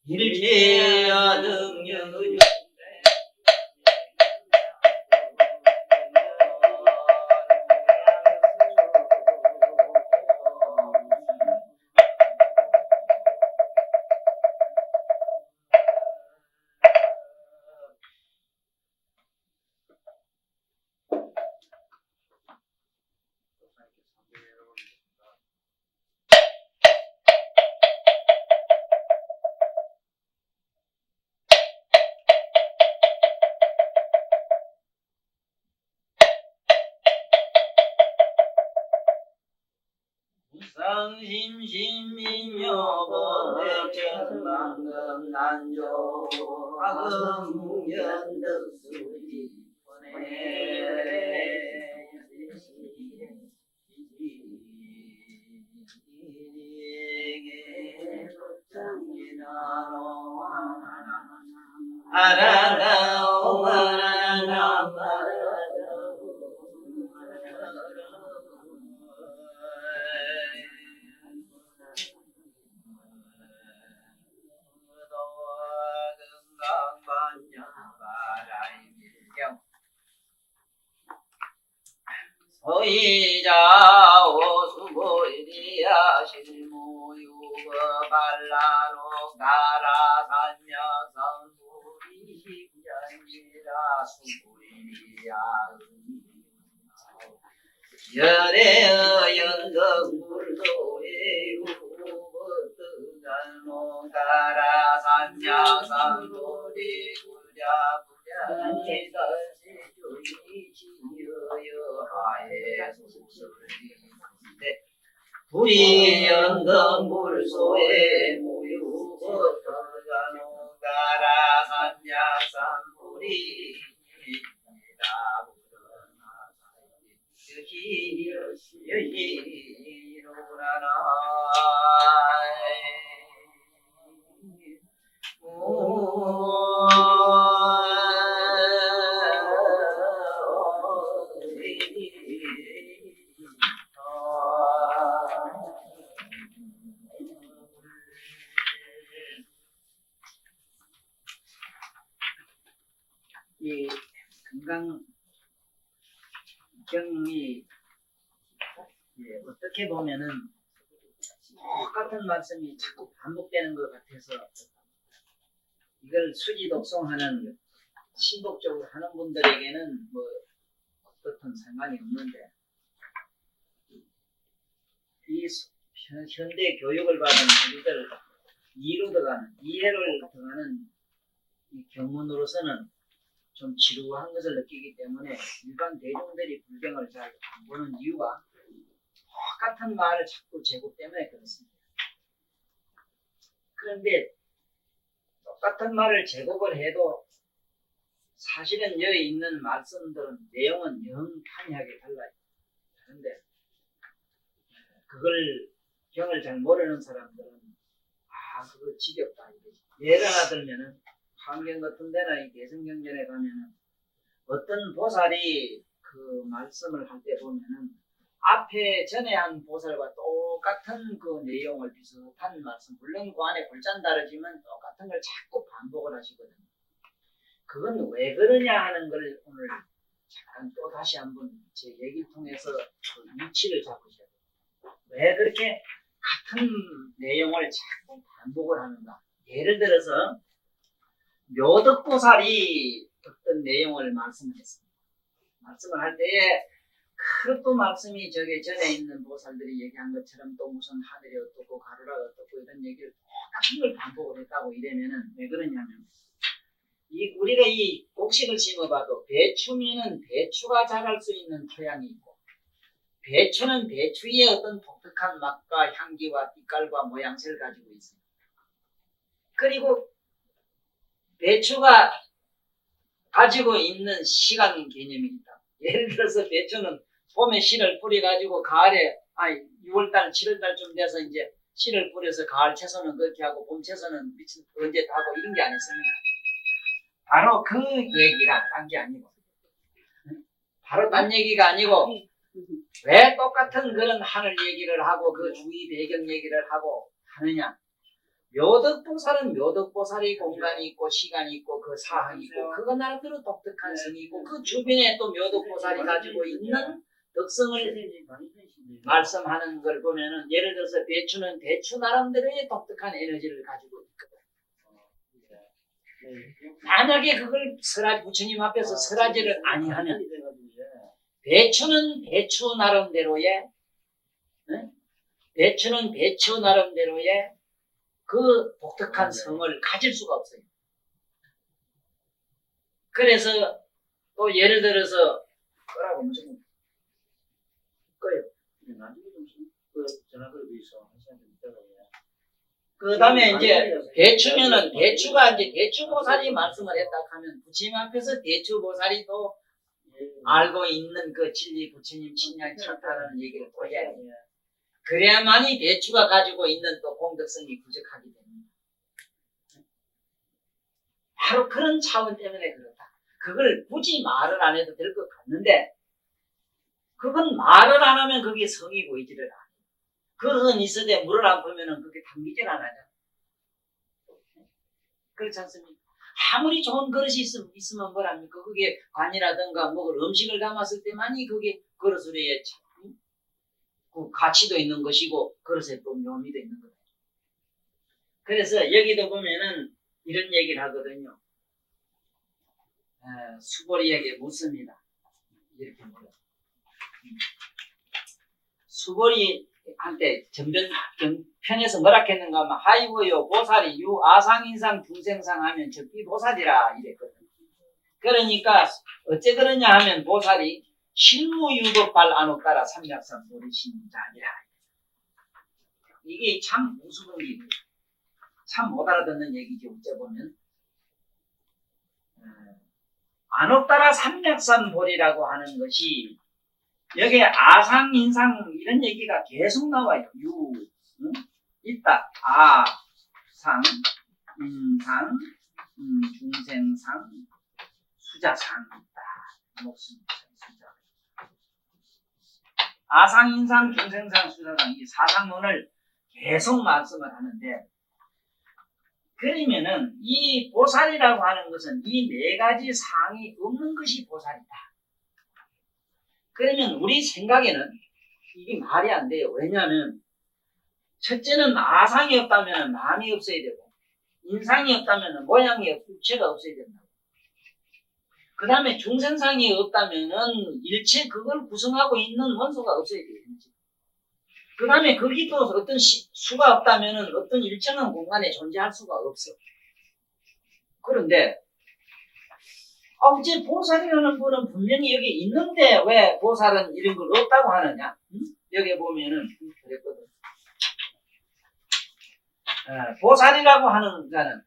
일체야 능력을 상심심이며 번대천만금 난조 화금무견덕수지 소이자 오수보이리야 실무유거 발라로 가라 살며 선불이 십전이라 수보이리야 열애의 연덕불도의 우거뜨간로 가라 살며 선불이 부자 부자니 던지주이 여여하에 수술리인데 불이 연덕물소에 무유거뜨간로 가라 살며 선불이 여히로라나 이 건강경이 어떻게 보면은 똑같은 말씀이 자꾸 반복되는 것 같아서 이걸 수지독송하는 신독적으로 하는 분들에게는 뭐 어떻든 상관이 없는데 이 현대 교육을 받은 우리들 이해를 더하는 이 경문으로서는 좀 지루한 것을 느끼기 때문에 일반 대중들이 불경을 잘 안 보는 이유가 똑같은 말을 자꾸 제고 때문에 그렇습니다. 그런데 똑같은 말을 제곱을 해도 사실은 여기 있는 말씀들은 내용은 영탄하게 달라요. 그런데 그걸 경을 잘 모르는 사람들은 그거 지겹다 이거지. 예를 하나 들면은 환경 같은 데나 이 대성경전에 가면은 어떤 보살이 그 말씀을 할 때 보면은 앞에 전에 한 보살과 똑같은 그 내용을 비슷한 말씀, 물론 그 안에 글자는 다르지만 똑같은 걸 자꾸 반복을 하시거든요. 그건 왜 그러냐 하는 걸 오늘 잠깐 또 다시 한번 제 얘기를 통해서 그 위치를 잡으셔야 돼요. 왜 그렇게 같은 내용을 자꾸 반복을 하는가? 예를 들어서 묘덕보살이 어떤 내용을 말씀을 했습니다. 말씀을 할 때에 그것도 말씀이 저게 전에 있는 보살들이 얘기한 것처럼 또 무슨 하늘이 어떻고 가루라가 어떻고 이런 얘기를 똑같은 걸 반복을 했다고 이러면은 왜 그러냐면 우리가 이 곡식을 심어봐도 배추미는 배추가 자랄 수 있는 토양이 있고 배추는 배추의 어떤 독특한 맛과 향기와 빛깔과 모양새를 가지고 있어요. 그리고 배추가 가지고 있는 시간 개념이 있다. 예를 들어서 배추는 봄에 씨를 뿌려가지고 가을에 6월달, 7월달쯤 돼서 이제 씨를 뿌려서 가을 채소는 그렇게 하고 봄 채소는 언제 다 하고 이런 게 아니었습니까? 바로 그 얘기라 딴 게 아니고 바로 딴 얘기가 아니고 왜 똑같은 그런 하늘 얘기를 하고 그 주위 배경 얘기를 하고 하느냐? 묘덕보살은 묘덕보살의 공간이 있고 시간이 있고 그 사항이 있고 그거 나름대로 독특한 성이 있고 그 주변에 또 묘덕보살이 가지고 있는 특성을 말씀하는 걸 보면은 예를 들어서 대추는 대추 나름대로의 독특한 에너지를 가지고 있거든. 만약에 그걸 부처님 앞에서 설하지를 아니하면 대추는 대추 나름대로의 대추는 대추 나름대로의 그 독특한 성을 가질 수가 없어요. 그래서 또 예를 들어서 끄라고 무슨 꺼요. 그 다음에 이제 대추면은 대추가 이제 대추보살이 말씀을 했다 하면 부처님 앞에서 대추보살이 또 알고 있는 그 진리 부처님 친양 참다라는 얘기를 또 해야 돼요. 그래야만이 대추가 가지고 있는 또 공덕성이 부족하기 때문에 바로 그런 차원 때문에 그렇다. 그걸 굳이 말을 안 해도 될 것 같는데 그건 말을 안 하면 그게 성이 보이지를 않아요. 그릇은 있어도 물을 안 부으면 그게 담기질 않아요. 그렇지 않습니까? 아무리 좋은 그릇이 있으면 뭐랍니까? 그게 관이라든가 먹을 음식을 담았을 때만이 그게 그릇에 그 가치도 있는 것이고 그릇에 또 묘미도 있는 거예요. 그래서 여기도 보면은 이런 얘기를 하거든요. 수보리에게 묻습니다. 이렇게 물어요. 수보리한테 전편에서 뭐라 했는가 하면 하이고요 보살이 유 아상인상 중생상 하면 적비 보살이라 이랬거든요. 그러니까 어째 그러냐 하면 보살이 실무유법발 안옥따라 삼약산 보리신 자니라. 이게 참 우스운 얘기예요. 참 못 알아듣는 얘기죠. 어째보면 안옥따라 삼약산 보리라고 하는 것이 여기에 아상, 인상 이런 얘기가 계속 나와요. 있다. 아상, 인상, 중생상, 수자상 있다. 목숨 수자. 아상, 인상, 중생상, 수자상 이 사상론을 계속 말씀을 하는데 그러면은 이 보살이라고 하는 것은 이 네 가지 상이 없는 것이 보살이다. 그러면 우리 생각에는 이게 말이 안 돼요. 왜냐하면 첫째는 아상이 없다면 마음이 없어야 되고 인상이 없다면 모양이 육체가 없어야 된다고. 그 다음에 중생상이 없다면 일체 그걸 구성하고 있는 원소가 없어야 돼요. 그 다음에 거기 또 어떤 수가 없다면 어떤 일정한 공간에 존재할 수가 없어. 그런데 어째 보살이라는 분은 분명히 여기 있는데 왜 보살은 이런 걸 없다고 하느냐? 여기 보면은 그랬거든. 보살이라고 하는 자는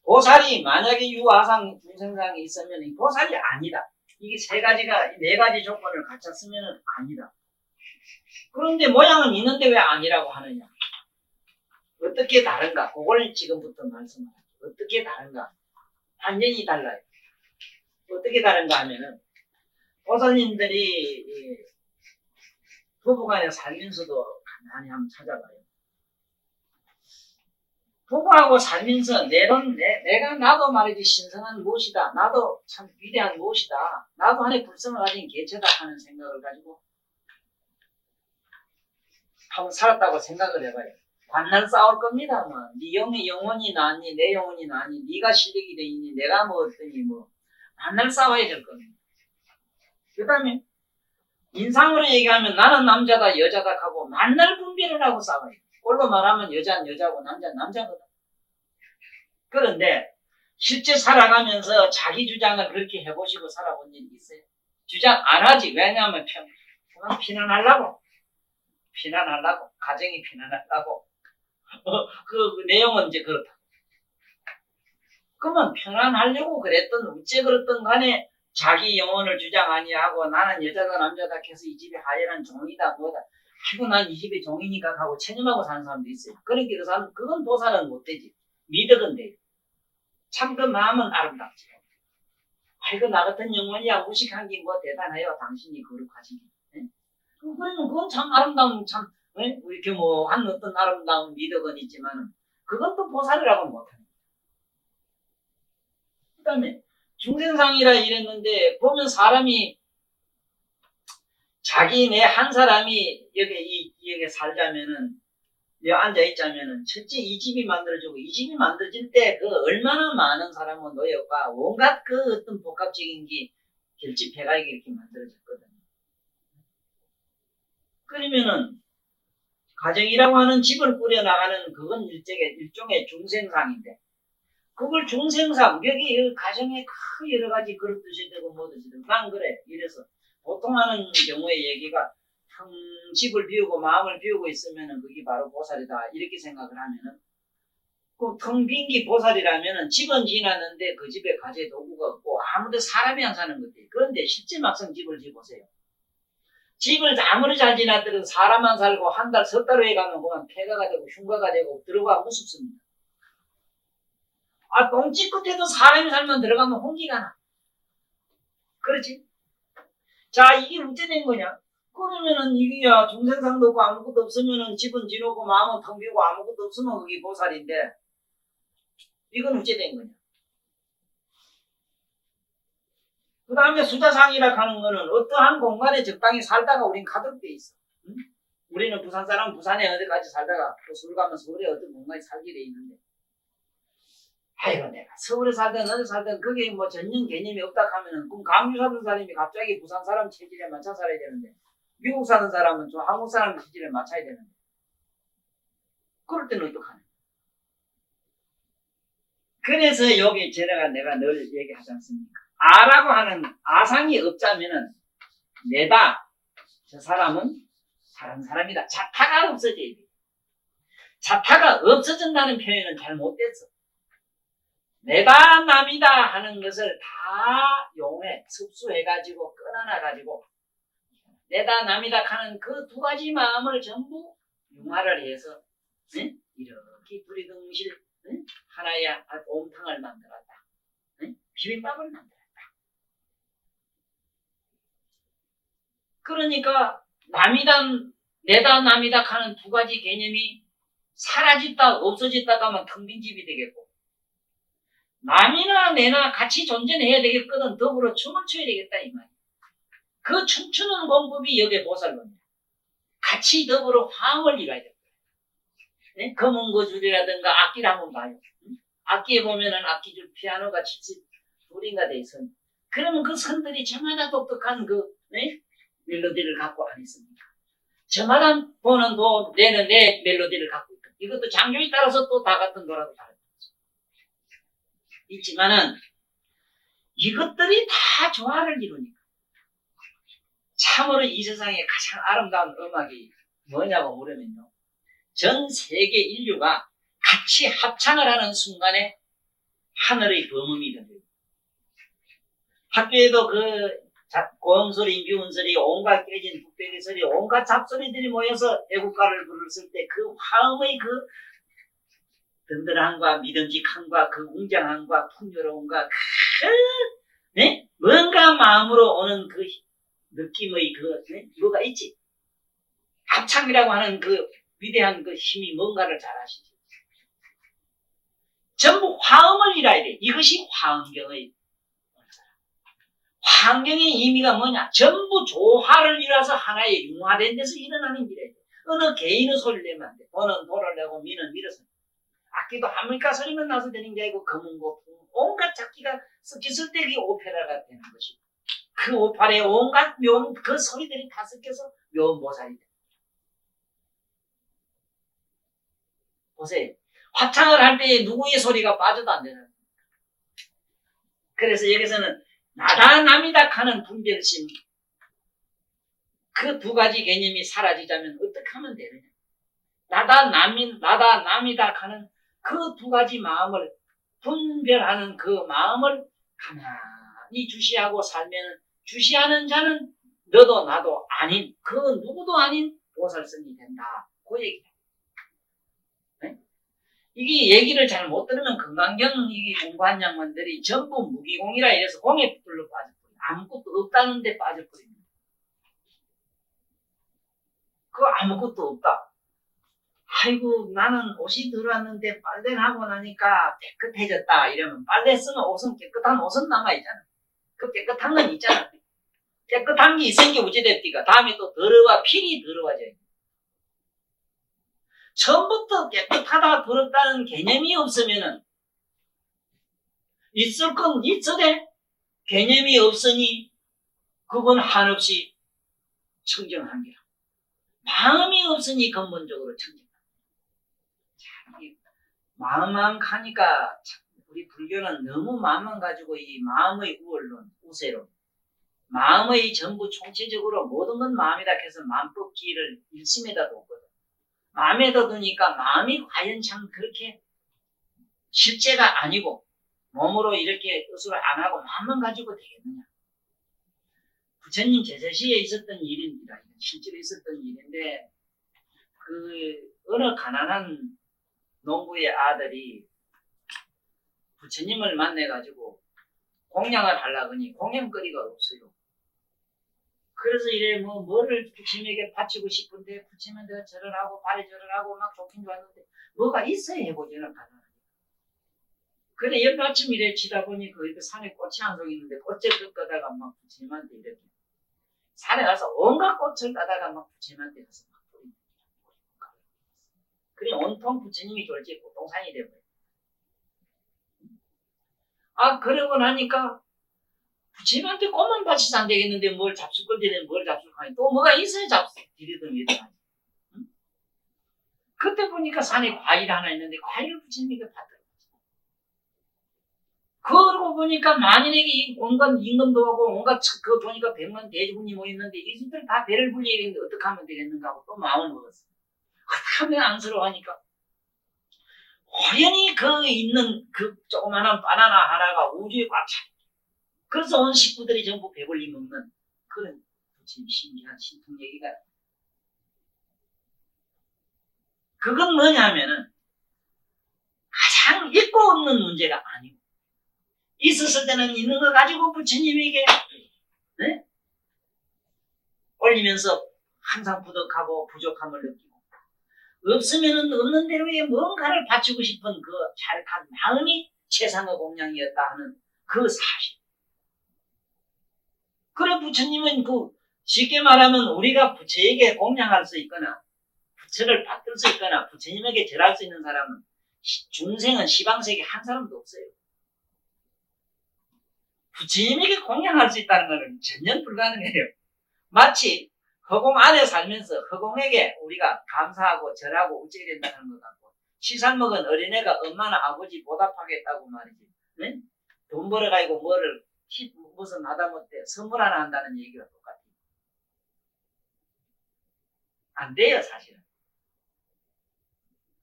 보살이 만약에 유아상 중생상이 있으면 이 보살이 아니다. 이게 네 가지 조건을 갖췄으면 아니다. 그런데 모양은 있는데 왜 아니라고 하느냐? 어떻게 다른가? 그걸 지금부터 말씀할게요. 어떻게 다른가? 완전히 달라요. 어떻게 다른가 하면은 보살님들이 부부간에 살면서도 가만히 한번 찾아봐요. 부부하고 살면서 내가 나도 말이지 신성한 무엇이다. 나도 참 위대한 무엇이다. 나도 안에 불성을 가진 개체다 하는 생각을 가지고 한번 살았다고 생각을 해봐요. 만날 싸울 겁니다. 뭐. 네 영혼이 나니 내 영혼이 나니 네가 실력이 되니 내가 뭐 어떠니 뭐 만날 싸워야 될 겁니다. 그 다음에 인상으로 얘기하면 나는 남자다 여자다 하고 만날 분별을 하고 싸워요. 꼴로 말하면 여자는 여자고 남자는 남자거든. 그런데 실제 살아가면서 자기 주장을 그렇게 해보시고 살아본 일이 있어요? 주장 안 하지. 왜냐하면 그만 피난하려고 가정이 피난하려고 그 내용은 이제 그렇다. 그러면 편안하려고 그랬던 어째 그랬던 간에 자기 영혼을 주장 아니하고 나는 여자다 남자다 해서 이 집에 하얀 종이다 뭐다 아이고 난 이 집의 종이니까 하고 체념하고 사는 사람도 있어요. 그러니까 그 사람 그건 보살은 못 되지. 미덕은 돼요. 참 그 마음은 아름답지. 아이고 나 같은 영혼이야 무식한 게 뭐 대단해요. 당신이 거룩하시니. 그러면 그건 참 아름다운 참 이렇게 뭐 한 어떤 아름다운 미덕은 있지만 그건 또 보살이라고는 못합니다. 그 다음에 중생상이라 이랬는데 보면 사람이 자기네 한 사람이 여기 살자면은 여기 앉아있자면은 첫째 이 집이 만들어지고 이 집이 만들어질 때 그 얼마나 많은 사람은 노역과 온갖 그 어떤 복합적인 게 결집해가지고 이렇게 만들어졌거든요. 그러면은 가정이라고 하는 집을 꾸려나가는 그건 일종의 중생상인데 그걸 중생상 여기 가정에 그 여러 가지 그릇듯이 되고 뭐듯이 되고 난 그래 이래서 보통 하는 경우에 얘기가 텅 집을 비우고 마음을 비우고 있으면은 그게 바로 보살이다 이렇게 생각을 하면은 그 텅 빈 게 보살이라면은 집은 지났는데 그 집에 가재 도구가 없고 아무도 사람이 안 사는 거지. 그런데 실제 막상 집을 지어보세요. 집을 아무리 잘 지났더라도 사람만 살고 한 달, 석 달 후에 가면 그만 폐가가 되고 흉가가 되고 들어가 무섭습니다. 아, 똥집 끝에도 사람이 살면 들어가면 홍기가 나. 그렇지? 자, 이게 어째 된 거냐? 그러면은 이게야 중생상도 없고 아무것도 없으면은 집은 지놓고 마음은 텅 비고 아무것도 없으면 그게 보살인데 이건 어째 된 거냐? 그 다음에 수자상이라 하는 거는 어떠한 공간에 적당히 살다가 우린 가득 돼 있어. 응? 우리는 부산 사람 부산에 어디까지 살다가 또 서울 가면 서울에 어떤 공간에 살게 돼 있는데 아이고 내가 서울에 살든 어디 살든 그게 뭐 전혀 개념이 없다 하면은 그럼 강주 사는 사람이 갑자기 부산 사람 체질에 맞춰 살아야 되는데 미국 사는 사람은 좀 한국 사람 체질에 맞춰야 되는데 그럴 때는 어떡하냐. 그래서 여기 내가 늘 얘기하지 않습니까? 아라고 하는 아상이 없자면은 내다 저 사람은 다른 사람이다. 자타가 없어져야 돼. 자타가 없어진다는 표현은 잘못됐어. 내다 남이다 하는 것을 다 용해 습수해가지고 끊어놔가지고 내다 남이다 하는 그 두 가지 마음을 전부 융화를 해서 응? 이렇게 두리둥실 응? 하나의 옴탕을 만들었다. 응? 비빔밥을 만들었다. 그러니까 남이다 내다 남이다 하는 두 가지 개념이 사라졌다 없어졌다 하면 텅 빈 집이 되겠고 남이나 내나 같이 존재해야 되겠거든. 더불어 춤을 춰야 되겠다 이 말이야. 그 춤추는 공법이 여기에 보살법이야. 같이 더불어 화음을 이뤄야 돼. 네? 검은거줄이라든가 악기를 한번 봐요. 악기에 보면은 악기줄 피아노가 72인가 돼 있어. 그러면 그 선들이 저마다 독특한 그 네? 멜로디를 갖고 안 있습니까? 저마다 보는 도 내는 내 멜로디를 갖고 있다. 이것도 장교에 따라서 또 다 같은 도라도 다르다. 있지만은 이것들이 다 조화를 이루니까 참으로 이 세상에 가장 아름다운 음악이 뭐냐고 물으면요. 전 세계 인류가 같이 합창을 하는 순간에 하늘의 범음이 들려요. 학교에도 그 고음소리, 미운소리, 온갖 깨진 북배기 소리, 온갖 잡소리들이 모여서 애국가를 부르실 때 그 화음의 그 든든함과 믿음직함과 그 웅장함과 풍요로움과 네? 뭔가 마음으로 오는 그 느낌의 그 네? 뭐가 있지? 합창이라고 하는 그 위대한 그 힘이 뭔가를 잘 아시죠? 전부 화음을 이뤄야 돼. 이것이 화음경의 환경의 의미가 뭐냐? 전부 조화를 이뤄서 하나의 융화된 데서 일어나는 일이에요. 어느 개인의 소리를 내면 안 돼. 도는 도를 내고 미는 밀어서. 악기도 하모니카 소리만 나서 되는 게 아니고 검은고 온갖 작기가 섞였을 때 그게 오페라가 되는 것이고 그 오페라에 온갖 묘한 그 소리들이 다 섞여서 묘한 보살이 돼. 보세요. 화창을 할 때 누구의 소리가 빠져도 안 되는. 그래서 여기서는 나다 남이다 하는 분별심 그 두 가지 개념이 사라지자면 어떻게 하면 되느냐. 나다 남이다 하는 그 두 가지 마음을 분별하는 그 마음을 가만히 주시하고 살면 주시하는 자는 너도 나도 아닌 그 누구도 아닌 보살성이 된다. 그 얘기다. 네? 이게 얘기를 잘 못 들으면 건강경 이게 공부한 양반들이 전부 무기공이라 이래서 공에 불러 빠져버려. 아무것도 없다는데 빠져버립니다. 그 아무것도 없다. 아이고 나는 옷이 들어왔는데 빨래를 하고 나니까 깨끗해졌다 이러면 빨래 쓰면 옷은 깨끗한 옷은 남아있잖아. 그 깨끗한 건 있잖아. 깨끗한 게 있은 게 어찌됐디가 다음에 또 더러워 필히 더러워져요. 처음부터 깨끗하다 더럽다는 개념이 없으면은 있을 건 있어대 개념이 없으니 그건 한없이 청정한 게라. 마음이 없으니 근본적으로 청정한. 마음만 가니까 우리 불교는 너무 마음만 가지고 이 마음의 우월론, 우세론, 마음의 전부 총체적으로 모든 건 마음이다 해서 마음법기를 일심에다 뒀거든. 마음에다 두니까 마음이 과연 참 그렇게 실제가 아니고 몸으로 이렇게 뜻으로 안 하고 마음만 가지고 되겠느냐. 부처님 제세시에 있었던 일입니다. 실제로 있었던 일인데 어느 가난한 농부의 아들이 부처님을 만나가지고 공양을 하려고 하니 공양거리가 없어요. 그래서 이래 뭐를 부처님에게 바치고 싶은데 부처님한테 절을 하고 발에 절을 하고 막 좋긴 좋았는데 뭐가 있어야 해보지는 가능하니까. 그래 연마침 이래 치다 보니 그 산에 꽃이 한 송 있는데 꽃을 끄다가 막 부처님한테 이렇게 산에 가서 온갖 꽃을 따다가 막 부처님한테 가서 막 뿌리는 거야. 그래 온통 부처님이 졸지 고통산이 되버려. 그러고 나니까 부처님한테 꽃만 바치서 안 되겠는데 뭘 잡숫걸 되는 뭘 잡숫하니 또 뭐가 있어야 디리든 위든. 응? 그때 보니까 산에 과일 하나 있는데 과일을 부처님에게 받더라고요. 그러고 보니까 만인에게 온갖 임금도 하고 온갖 그거 보니까 100만 대군이 모였는데 이들은 다 배를 불리겠는데 어떻게 하면 되겠는가 하고 또 마음을 먹었어요. 어떻게 하면 안쓰러워하니까 호연히 그 있는 그 조그마한 바나나 하나가 우주에 꽉 차. 그래서 온 식구들이 전부 배불리 먹는 그런 부처님 신기한 신통 얘기가. 그건 뭐냐면은 가장 있고 없는 문제가 아니고 있었을 때는 있는 거 가지고 부처님에게 네? 올리면서 항상 부족하고 부족함을 느끼고 없으면은 없는 대로에 뭔가를 바치고 싶은 그 잘한 마음이 최상의 공양이었다 하는 그 사실. 그래 부처님은 쉽게 말하면 우리가 부처에게 공양할 수 있거나 부처를 받들 수 있거나 부처님에게 절할 수 있는 사람은 중생은 시방세계 한 사람도 없어요. 부처님에게 공양할 수 있다는 것은 전혀 불가능해요. 마치 허공 안에 살면서 허공에게 우리가 감사하고 절하고 어찌게 된다는 것 같고 시살 먹은 어린애가 엄마나 아버지 보답하겠다고 말이지. 네? 돈 벌어가지고 무슨 하다못해 선물 하나 한다는 얘기가 똑같아요. 안 돼요 사실은.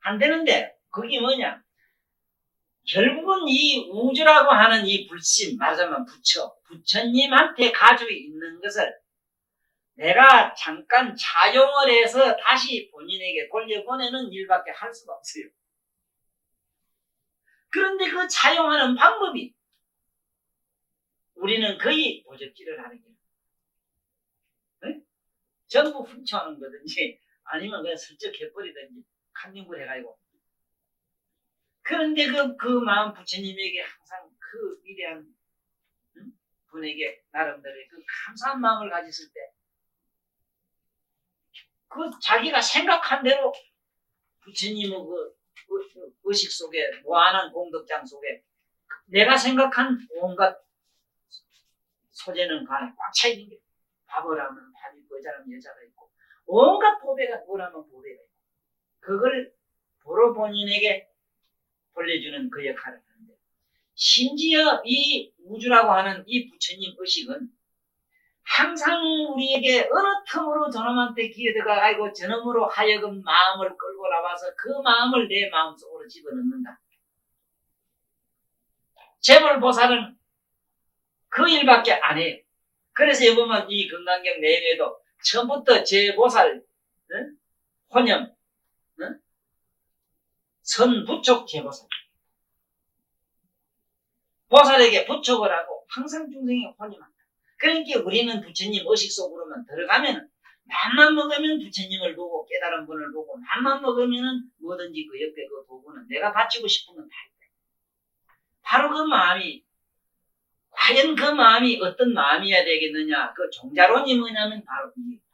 안 되는데 그게 뭐냐. 결국은 이 우주라고 하는 이 불신, 말하자면 부처님한테 가지고 있는 것을 내가 잠깐 차용을 해서 다시 본인에게 돌려보내는 일밖에 할 수가 없어요. 그런데 그 차용하는 방법이 우리는 거의 도적질을 하는 거예요. 네? 전부 훔쳐오는 거든지 아니면 그냥 슬쩍 해버리든지 칸닝을 해가지고. 그런데 그 마음 부처님에게 항상 그 위대한 분에게 나름대로 그 감사한 마음을 가졌을 때 그 자기가 생각한 대로 부처님의 그 의식 속에 무한한 공덕장 속에 내가 생각한 온갖 소재는 간에 꽉 차 있는 게 밥을 하면 밥이 있고 여자라면 여자가 있고 온갖 보배가 뭐라면 보배가 있고 그걸 보러 본인에게 돌려주는 그 역할을 하는데 심지어 이 우주라고 하는 이 부처님 의식은 항상 우리에게 어느 틈으로 저놈한테 기어들어가 아이고 저놈으로 하여금 마음을 끌고 나와서 그 마음을 내 마음속으로 집어넣는다. 재벌보살은 그 일밖에 안 해요. 그래서 여보면 이 금강경 내용에도 처음부터 제보살 혼념 선부촉 제보살 보살에게 부촉을 하고 항상 중생에 혼념한다. 그러니까 우리는 부처님 의식 속으로만 들어가면 맘만 먹으면 부처님을 보고 깨달은 분을 보고 맘만 먹으면 뭐든지 그 옆에 그 도구는 내가 바치고 싶은 건 다 있다. 바로 그 마음이 과연 그 마음이 어떤 마음이어야 되겠느냐. 그 종자론이 뭐냐면 바로 이겁니다.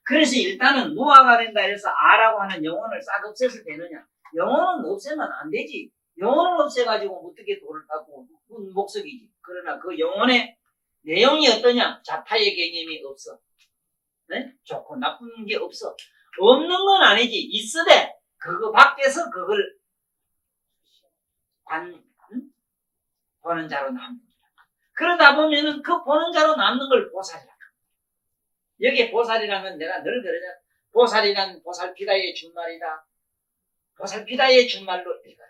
그래서 일단은 무아가 된다 해서 아라고 하는 영혼을 싹 없애서 되느냐. 영혼은 없애면 안 되지. 영혼을 없애가지고 어떻게 도를 닦고 목석이지. 그러나 그 영혼의 내용이 어떠냐. 자타의 개념이 없어. 네? 좋고 나쁜 게 없어. 없는 건 아니지. 있으되 그거 밖에서 그걸 보는 자로 남는 거야. 그러다 보면은 그 보는 자로 남는 걸 보살이라. 여기에 보살이라면 내가 늘 그러냐. 보살이란 보살피다의 준말이다. 보살피다의 준말로 읽어라.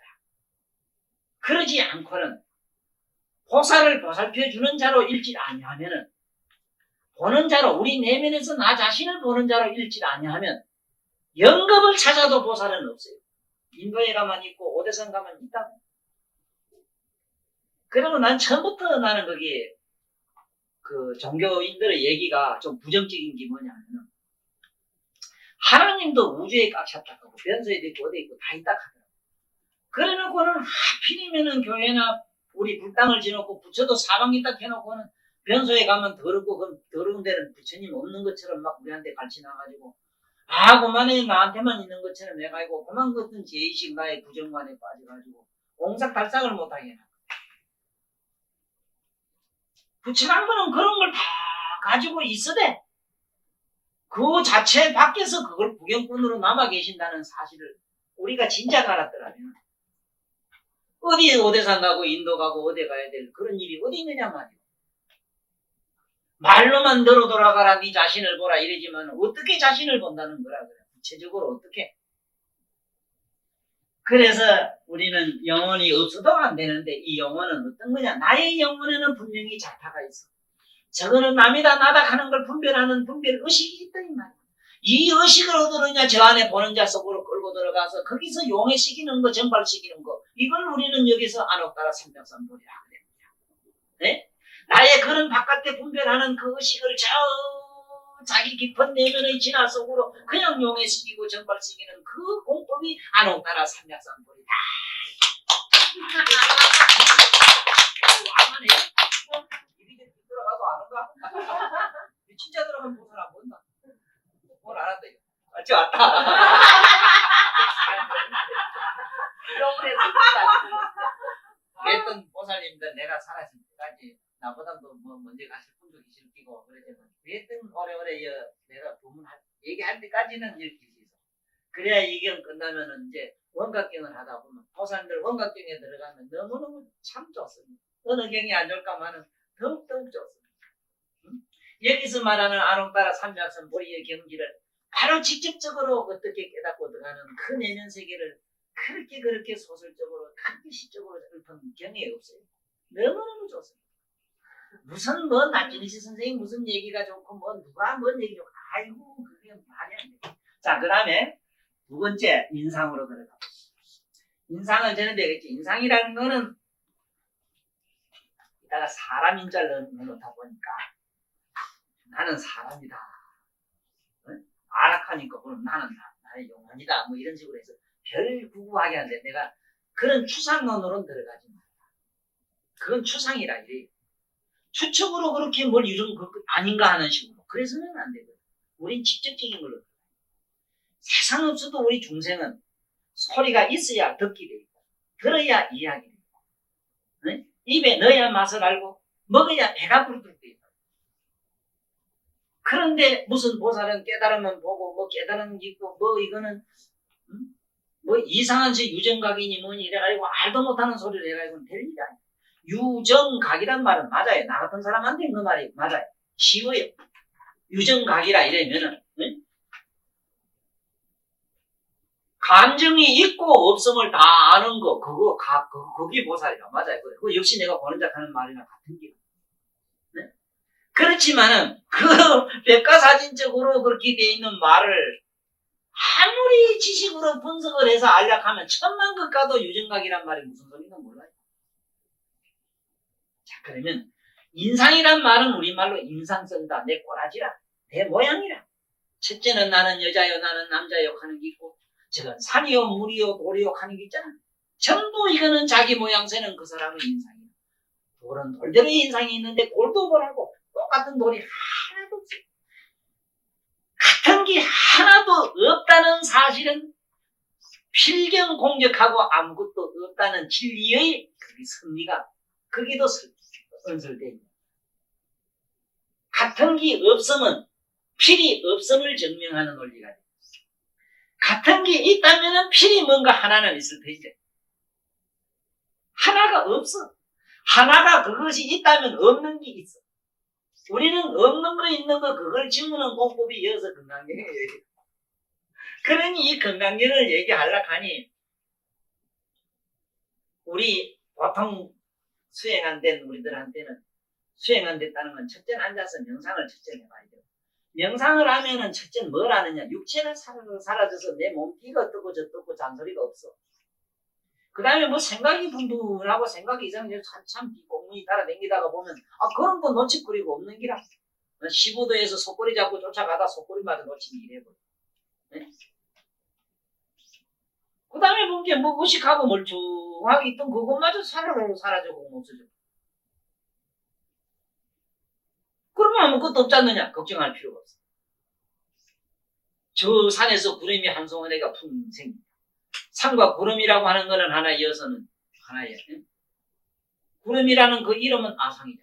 그러지 않고는 보살을 보살펴주는 자로 읽지 아니하면은 보는 자로 우리 내면에서 나 자신을 보는 자로 읽지 아니하면 영겁을 찾아도 보살은 없어요. 인도에 가만 있고 오대산 가만 있다고. 그리고 난 처음부터 나는 거기에 그 종교인들의 얘기가 좀 부정적인 게 뭐냐면 하나님도 우주에 꽉 찼다고 변소에도 있고 어디 있고 다 있다 하더라고. 그래놓고는 하필이면은 교회나 우리 불당을 지놓고 부처도 사방이 딱 해놓고는 변소에 가면 더럽고 그 더러운 데는 부처님 없는 것처럼 막 우리한테 갈치나가지고 그만해 나한테만 있는 것처럼 해가지고 그만 같은 제의식 나의 부정관에 빠져가지고 옹삭달싹을 못하게 해놔. 부처란 거는 그런 걸 다 가지고 있으되 그 자체 밖에서 그걸 구경꾼으로 남아 계신다는 사실을 우리가 진작 알았더라면 어디에 오대산 가고 인도 가고 어디 가야 될 그런 일이 어디 있느냐 말이야. 말로만 너로 돌아가라 네 자신을 보라 이러지만 어떻게 자신을 본다는 거라 그래. 구체적으로 어떻게. 그래서 우리는 영혼이 없어도 안 되는데 이 영혼은 어떤 거냐. 나의 영혼에는 분명히 자타가 있어. 저거는 남이다 나다 하는 걸 분별하는 분별의식이 있다 이 말이야. 이 의식을 얻으느냐 저 안에 보는 자 속으로 끌고 들어가서 거기서 용해시키는 거 정발시키는 거 이걸 우리는 여기서 안옥따라 삼백삼보리라 그래요. 네? 나의 그런 바깥에 분별하는 그 의식을 저 자기 깊은 내면의 진화 속으로 그냥 용해시키고 정발시키는 그 공법이 안옥따라 삼백삼보리다. 와만해. 이리저리 들어가도 아는가? 진짜 들어가면 본 사람 뭔가? 뭘 알았다 이거. 맞지 왔다. 그랬던 보살님들 내가 살았을 때까지 나보다도 뭐 먼저 가실 분도 계실 끼고 그랬지만 그랬던 오래오래 내가 얘기할 때까지는 이렇게 있어. 그래야 이경 끝나면은 이제 원각경을 하다 보면 보살들 원각경에 들어가면 너무너무 참 좋습니다. 어느 경이 안 좋을까만은 더욱더욱 좋습니다. 여기서 말하는 안옥따라 삼백삼 보리의 경지를 바로 직접적으로 어떻게 깨닫고 들어가는 그 내면 세계를 그렇게 소설적으로 그렇게 시적으로 읊은 경이 없어요. 너무너무 좋습니다. 무슨 뭐 나준이시 선생님 무슨 얘기가 좋고 뭐 누가 뭔 얘기 좋고 아이고 그게 말이 안 돼. 자 그 다음에 두 번째 인상으로 들어가. 인상을 전에 되겠지. 인상이라는 거는 이따가 사람 인자를 넣다 보니까 나는 사람이다. 응? 아락하니까 그럼 나는 나의 영혼이다. 뭐 이런 식으로 해서 별 구구하게 하는데 내가 그런 추상론으로는 들어가지 마. 그건 추상이라 이래. 추측으로 그렇게 뭘 이런 거 아닌가 하는 식으로. 그래서는 안 되거든. 우린 직접적인 걸로. 세상 없어도 우리 중생은 소리가 있어야 듣게 돼 있고 들어야 이해하게 돼 있고 응? 입에 넣어야 맛을 알고 먹어야 배가 부르게 돼 있고 그런데 무슨 보살은 깨달으면 보고 뭐 깨달으면 있고 뭐 이거는 뭐 이상한 저 유정각이니 뭐니 이래가지고 알도 못하는 소리를 해가지고 될 일이 아니야. 유정각이란 말은 맞아요. 나 같은 사람한테 그 말이 맞아요. 쉬워요. 유정각이라 이러면은 응? 감정이 있고 없음을 다 아는 거 그게 보살이라 맞아요. 그거 역시 내가 보는 자 하는 말이랑 같은 게. 네? 그렇지만은 그 백과사전적으로 그렇게 돼 있는 말을 아무리 지식으로 분석을 해서 알약하면 천만 것 가도 유정각이란 말이 무슨 소리인가 몰라요. 자 그러면 인상이란 말은 우리말로 인상 쓴다. 내 꼬라지라. 내 모양이라. 첫째는 나는 여자요, 나는 남자요 하는 게 있고, 저건 산이요, 물이요, 돌이요 하는 게 있잖아. 전부 이거는 자기 모양새는 그 사람의 인상이야. 돌은 돌대로의 인상이 있는데 돌도 보라고 똑같은 돌이 하나도 없어. 같은 게 하나도 없다는 사실은 필경 공격하고 아무것도 없다는 진리의 그 선미가 거기도 언설되어 있다. 같은 게 없으면 필이 없음을 증명하는 논리가 돼. 같은 게 있다면 필이 뭔가 하나는 있을 텐데 하나가 없어. 하나가 그것이 있다면 없는 게 있어. 우리는 없는 거 있는 거 그걸 지우는 공법이 이어서 건강경에 얘기해. 그러니 이 건강경을 얘기하려고 하니 우리 보통 수행 안 된 우리들한테는 수행 안 됐다는 건 첫째는 앉아서 명상을 첫째 해봐야 돼요. 명상을 하면은 첫째는 뭘 하느냐. 육체가 사라져서 내 몸띠가 어떻고 저떻고 잔소리가 없어. 그 다음에 뭐 생각이 분분하고 생각이 이상해 참 공문이 따라다니다가 보면 그런 거 놓치거리고 없는 기라. 15도에서 속꼬리 잡고 쫓아가다 속꼬리마저 놓치면 이래버려. 네? 그 다음에 본 게 뭐 의식하고 멀쩡하게 있던 그것마저 사라지고 없어져. 그러면 아무것도 없지 않느냐? 걱정할 필요가 없어. 저 산에서 구름이 한 송이가 풍 생긴다. 산과 구름이라고 하는 거는 하나 이어서는 하나예요. 구름이라는 그 이름은 아상이다.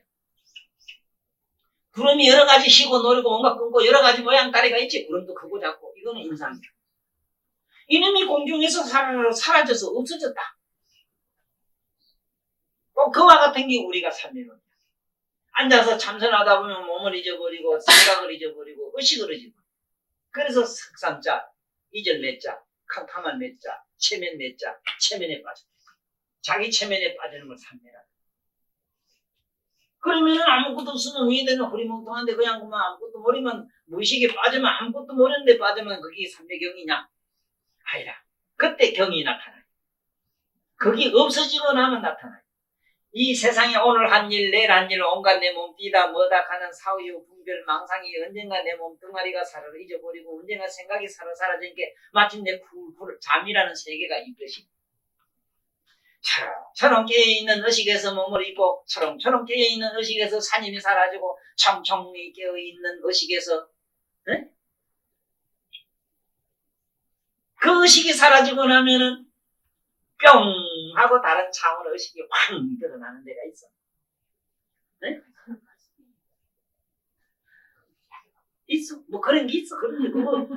구름이 여러 가지 쉬고 노리고 뭔가 끊고 여러 가지 모양다리가 있지. 구름도 크고 작고 이거는 인상이다. 이놈이 공중에서 사라져서 없어졌다. 또 그와 같은 게 우리가 삶이거든요. 앉아서 참선하다 보면 몸을 잊어버리고 생각을 잊어버리고 의식을 잊어버리고 그래서 석삼자, 이절 맺자, 캄캄한 맺자, 체면 맺자, 체면에 빠져. 자기 체면에 빠지는 걸 삼매라. 그러면은 아무것도 없으면 위에는 허리멍텅한데 그냥 그만 아무것도 모르면 무의식에 빠지면 아무것도 모르는데 빠지면 그게 삼매경이냐? 아니라. 그때 경이 나타나요. 그게 없어지고 나면 나타나요. 이 세상에 오늘 한 일, 내일 한 일, 온갖 내 몸 뛰다 뭐다 하는 사후유 분별 망상이 언젠가 내 몸 덩어리가 사라져 잊어버리고 언젠가 생각이 사라진 게 마침내 풀 잠이라는 세계가 있듯이 처럼 깨어있는 의식에서 몸을 입고 처럼 깨어있는 의식에서 산임이 사라지고 청청히 깨어있는 의식에서 네? 그 의식이 사라지고 나면은 뿅 하고 다른 차원 의식이 확 드러나는 데가 있어. 네? 있어. 뭐 그런 게 있어. 그런 게 그거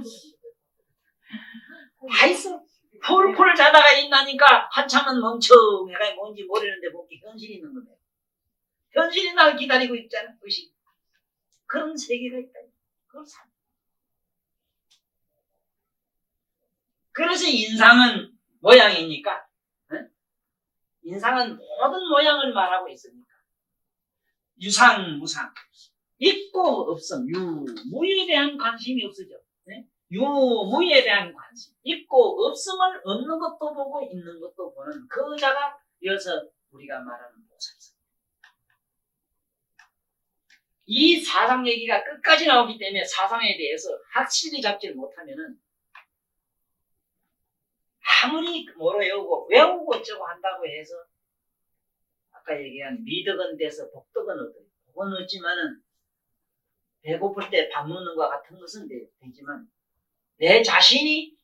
다 있어. 풀 자다가 있나니까 한참은 멍청해가 뭔지 모르는데 뭔게 현실이 있는 거네. 현실이 날 기다리고 있잖아. 의식. 그런 세계가 있다. 그걸 산. 그래서 인상은 모양이니까. 네? 인상은 모든 모양을 말하고 있으니까. 유상, 무상. 있고 없음, 무에 대한 관심이 없어져. 네? 유무에 대한 관심. 있고 없음을 없는 것도 보고 있는 것도 보는 그 자가 여기서 우리가 말하는 보살이다. 이 사상 얘기가 끝까지 나오기 때문에 사상에 대해서 확실히 잡지를 못하면은 아무리 뭐로 외우고 어쩌고 한다고 해서 아까 얘기한 미덕은 돼서 복덕은 얻어요. 복은 얻지만은 배고플 때 밥 먹는 것과 같은 것은 되지만 내 자신이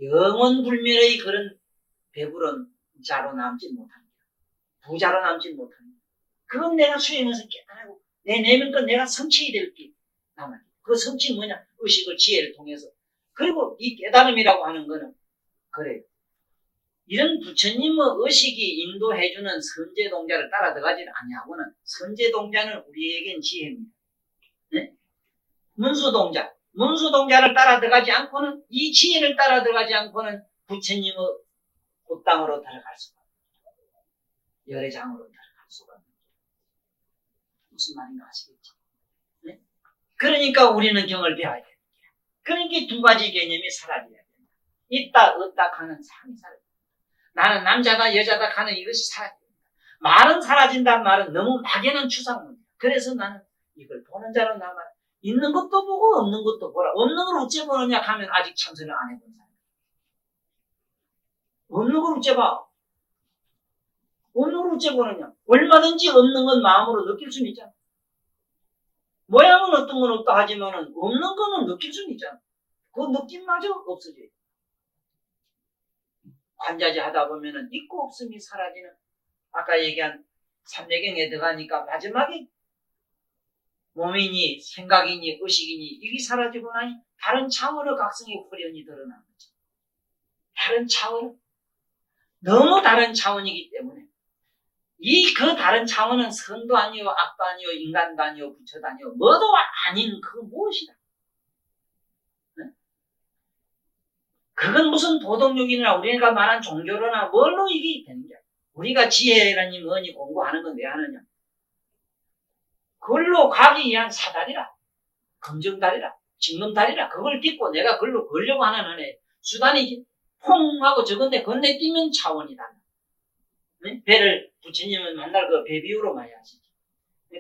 영원 불멸의 그런 배부른 자로 남지 못합니다. 부자로 남지 못합니다. 그건 내가 수행해서 깨달고 내 내면껏 내가 성취해야 될 게 남아요. 그 성취는 뭐냐? 의식을 지혜를 통해서. 그리고 이 깨달음이라고 하는 거는 그래요. 이런 부처님의 의식이 인도해주는 선제동자를 따라 들어가지 아니하고는 선제동자는 우리에겐 지혜입니다. 네? 문수동자를 따라 들어가지 않고는 이 지혜를 따라 들어가지 않고는 부처님의 꽃땅으로 들어갈 수가 없습니다. 열애장으로 들어갈 수가 없습니다. 무슨 말인가 아시겠죠? 네? 그러니까 우리는 경을 배워야 됩니다. 그러니까 두 가지 개념이 사라져야 된다. 있다 없다 하는 삶이 사라집니다. 나는 남자다 여자다 하는 이것이 사라집니다. 말은 사라진다는 말은 너무 막연한 추상문이야. 그래서 나는 이걸 보는 자로 남아 있는 것도 보고 없는 것도 보라. 없는 걸 어째 보느냐 하면 아직 참선을 안 해본 사람. 없는 걸 어째 봐. 없는 걸 어째 보느냐. 얼마든지 없는 건 마음으로 느낄 수는 있잖아. 모양은 어떤 건 없다 하지만은 없는 거는 느낄 수는 있잖아. 그 느낌마저 없어져요. 관자지 하다 보면은 있고 없음이 사라지는, 아까 얘기한 삼매경에 들어가니까 마지막에 몸이니 생각이니 의식이니 이게 사라지고 나니 다른 차원의 각성이 후련히 드러나는 거죠. 다른 차원, 너무 다른 차원이기 때문에 그 다른 차원은 선도 아니요 악도 아니요 인간도 아니요 부처도 아니요 뭐도 아닌 그 무엇이다. 그건 무슨 도덕욕이나 우리가 말한 종교로나 뭘로 이게 되는 거야. 우리가 지혜라니 뭐니 공부하는 건 왜 하느냐. 그걸로 가기 위한 사다리라. 검정다리라. 징검다리라. 그걸 딛고 내가 그걸로 걸려고 하는 한에 수단이지. 퐁 하고 저건데 건네뛰면 차원이다. 배를 부처님은 맨날 그 배 비유로 많이 하시지.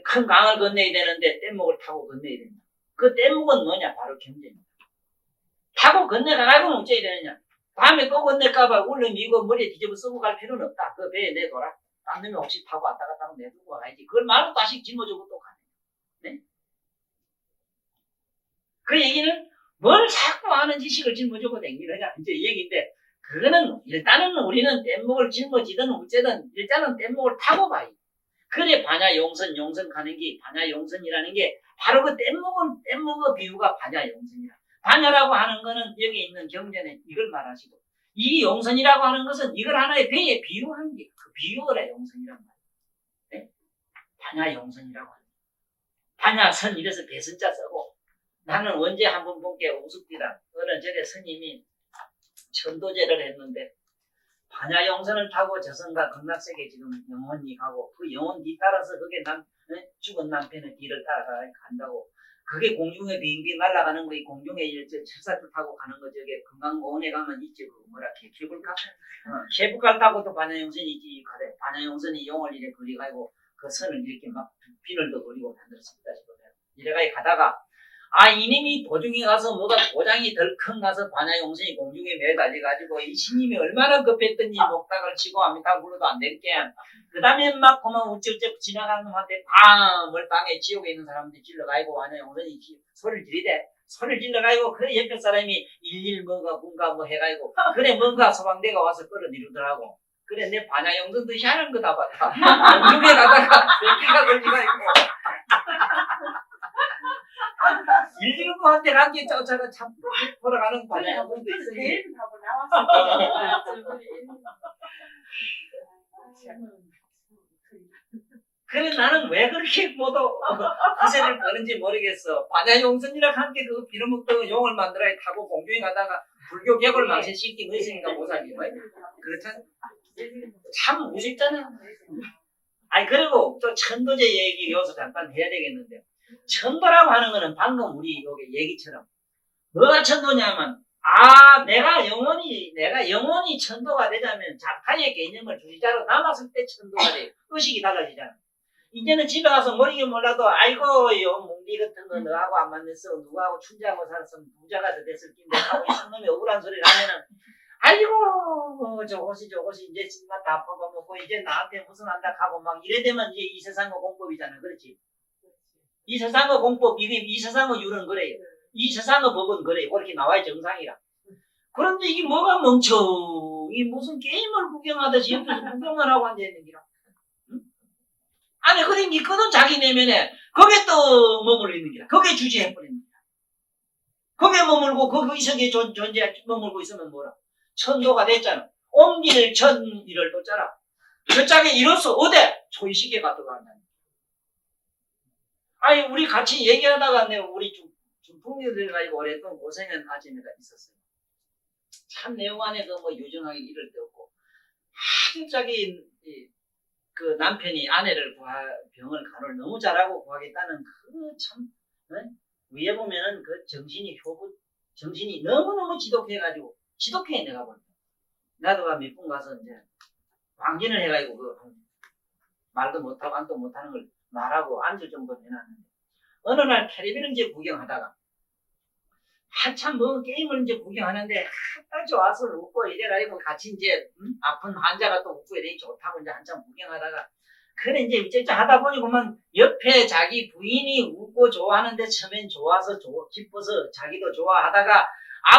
큰 강을 건너야 되는데 뗏목을 타고 건너야 된다. 그 뗏목은 뭐냐? 바로 경제입니다. 타고 건너가가지고 어째야 되느냐? 다음에 또 건널까봐 울렁이고 머리에 뒤집어 쓰고 갈 필요는 없다. 그 배에 내둬라. 딴 놈이 혹시 타고 왔다 갔다 하고 내두고 가야지. 그걸 말로 다시 짊어지고 또 가네. 네? 그 얘기는 뭘 자꾸 아는 지식을 짊어지고 댕기느냐. 이제 이 얘기인데, 그거는 일단은 우리는 뗏목을 짊어지든 어째든 일단은 뗏목을 타고 봐요. 그래 반야용선, 용선 가는 게 반야용선이라는 게 바로 그 뗏목의 비유가 반야용선이라. 반야라고 하는 거는 여기 있는 경전에 이걸 말하시고, 이 용선이라고 하는 것은 이걸 하나의 배에 비유하는 게 그 비유어라 용선이란 말이에요. 네? 반야용선이라고 하는 거예요. 반야선 이래서 배선자 쓰고, 나는 언제 한번 본 게 우습디다. 어느 절에 스님이 천도제를 했는데 반야용선을 타고 저승과 극락세계 지금 영혼이 가고 그 영혼 뒤따라서 그게 죽은 남편의 뒤를 따라가 간다고. 그게 공중에 빙빙 날아가는 거, 이 공중에 철사줄 타고 가는 거, 저게 금강원에 가면 있지, 그 뭐라, 케이블카? 케이블카 타고도 반야용선이 있지, 가래. 반야용선이 영을 이래 그리가지고 그 선을 이렇게 막 비늘도 그리고 만들었습니다, 지금. 이래가지고 가다가, 이님이 도중에 가서 뭐가 도장이 덜 큰 가서 반야용선이 공중에 매달려가지고 이 신님이 얼마나 급했더니 목닥을 치고 아미타 불러도 안 될게. 그 다음에 막 그만 우쩍우쩍 지나가는 놈한테 뭘 땅에 지옥에 있는 사람들이 질러가지고 반야용선이 소리를 지르대. 소리를 질러가지고 그 옆에 사람이 일일 뭔가 뭔가 뭐 해가지고 그래 뭔가 소방대가 와서 끌어내리더라고. 그래 내 반야용선도 희한한 거다 봤다. 공중에 가다가 새끼가 걸리가지고 일일부한테 간 게 저차가 참 돌아가는 반야용선도 있으니. 내일 하고 나왔을 그래 나는 왜 그렇게 모두 기세를 거는지 모르겠어. 반야용선이라 한 게 그 빌어먹던 용을 만들어야 타고 공중에 가다가 불교 객을 망신시키 뭐 있으니까 못 살기 뭐 그렇잖아. 참 우습잖아. 아니 그리고 또 천도제 얘기 여기서 잠깐 해야 되겠는데, 천도라고 하는 거는 방금 우리 여기 얘기처럼 뭐가 천도냐면 내가 영원히 천도가 되자면 작가의 개념을 주의자로 남았을 때 천도가 돼요. 의식이 달라지잖아. 이제는 집에 가서 모르긴 몰라도 아이고 요 몽디 같은 거 너하고 안 만났어, 누구하고 춘자하고 살았으면 부자가 더 됐을 텐데 하고 이 손놈이 억울한 소리를 하면은 아이고 저것이 이제 신맛 다 뽑아먹고 이제 나한테 무슨 한다 하고 막 이래 되면 이제 이 세상의 공법이잖아. 그렇지? 이 세상의 공법, 이 세상의 율은 그래요. 이 세상의 법은 그래요. 그렇게 나와야 정상이라. 그런데 이게 뭐가 멍청이 무슨 게임을 구경하듯이 옆에서 구경을 하고 앉아있는 기라. 아니 그러니 그건 자기 내면에 거기에 또 머물러 있는 기라. 거기에 주지해버리는 기라. 거기에 머물고 거기 속에 존재 머물고 있으면 뭐라. 천도가 됐잖아. 옮길 천일을 뒀잖아. 그 짝에 이로써 어데 초이식에 가져간다. 아니 우리 같이 얘기하다가 우리 중풍이들과 이거 오랫동안 고생한 아줌마가 있었어요. 참 내용 안에 그 뭐 유정하게 이럴 데 없고 아주 자기 그 남편이 아내를 병을 간호를 너무 잘하고 구하겠다는 그 참 위에 보면은 그 정신이 너무너무 지독해가지고 지독해 내가 볼 때. 나도 몇 분 가서 이제 광진을 해가지고 그 말도 못하고 안도 못하는 걸 말하고 앉을 정도 해놨는데 어느 날 텔레비를 이제 구경하다가 한참 뭐 게임을 이제 구경하는데 아주 와서 웃고 이래가지고 같이 이제 아픈 환자가 또 웃고 이래 좋다고 이제 한참 구경하다가 그래 이제 어쨌든 하다 보니 보면 옆에 자기 부인이 웃고 좋아하는데 처음엔 좋아서 기뻐서 자기도 좋아하다가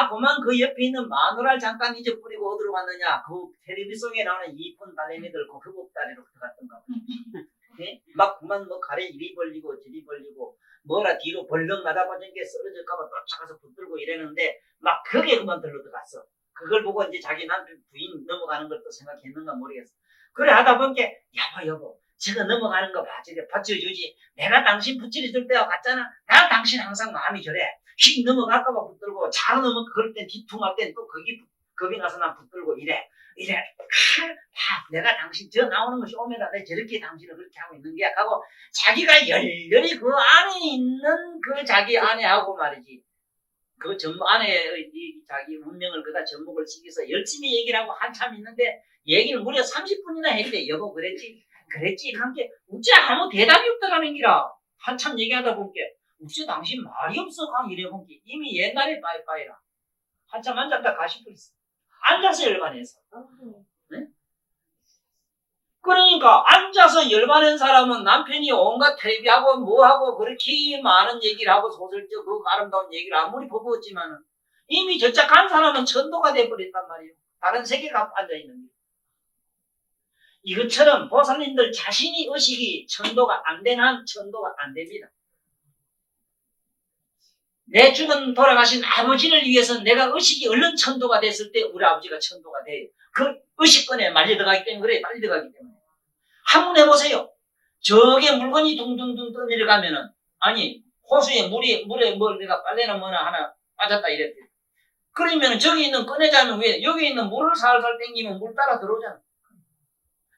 그만 그 옆에 있는 마누라를 잠깐 잊어버리고 어디로 갔느냐 그 텔레비 속에 나오는 이쁜 딸내미들 그 흡업다리로 들어갔던가 네? 막 그만 뭐 가래 이리 벌리고 저리 벌리고 뭐라 뒤로 벌렁 나다가 저게 쓰러질까봐 쫓아가서 붙들고 이랬는데 막 그게 그만 들러들어갔어. 그걸 보고 이제 자기 남편 부인 넘어가는 걸 또 생각했는가 모르겠어. 그래 하다 보니까 여보 저거 넘어가는 거 봐. 저게 받쳐주지. 내가 당신 붙이줄 때와 같잖아. 난 당신 항상 마음이 저래. 휙 넘어갈까봐 붙들고 잘 넘어 그럴 땐 뒤통할 땐 또 거기 가서 난 붙들고 이래. 내가 당신 저 나오는 거 쇼메다 내가 저렇게 당신을 그렇게 하고 있는 게 하고 자기가 열렬히 그 안에 있는 그 자기 아내하고 말이지 그 아내의 자기 운명을 그다 접목을 시켜서 열심히 얘기를 하고 한참 있는데 얘기를 무려 30분이나 했는데 여보 그랬지 함께 우째 아무 대답이 없다라는 기라 한참 얘기하다 보니까 우째 당신 말이 없어 강 이래 보니까 이미 옛날에 빠이빠이라 한참 앉았다 가시고 있어 앉아서 열반해서 네? 그러니까 앉아서 열반한 사람은 남편이 온갖 텔레비하고 뭐하고 그렇게 많은 얘기를 하고 소설적 그 아름다운 얘기를 아무리 버거웠지만은 이미 저짝 간 사람은 천도가 돼버렸단 말이에요. 다른 세계가 앉아있는 거예요. 이것처럼 보살님들 자신이 의식이 천도가 안 되는 한 천도가 안 됩니다. 내 죽은 돌아가신 아버지를 위해서 내가 의식이 얼른 천도가 됐을 때 우리 아버지가 천도가 돼요. 그 의식권에 말려 들어가기 때문에 그래 빨리 들어가기 때문에 한번 해보세요. 저게 물건이 둥둥둥 떠내려가면은 아니 호수에 물에 뭐 내가 빨래나 뭐나 하나 빠졌다 이랬대. 그러면 저기 있는 꺼내자면 왜 여기 있는 물을 살살 땡기면 물 따라 들어오잖아.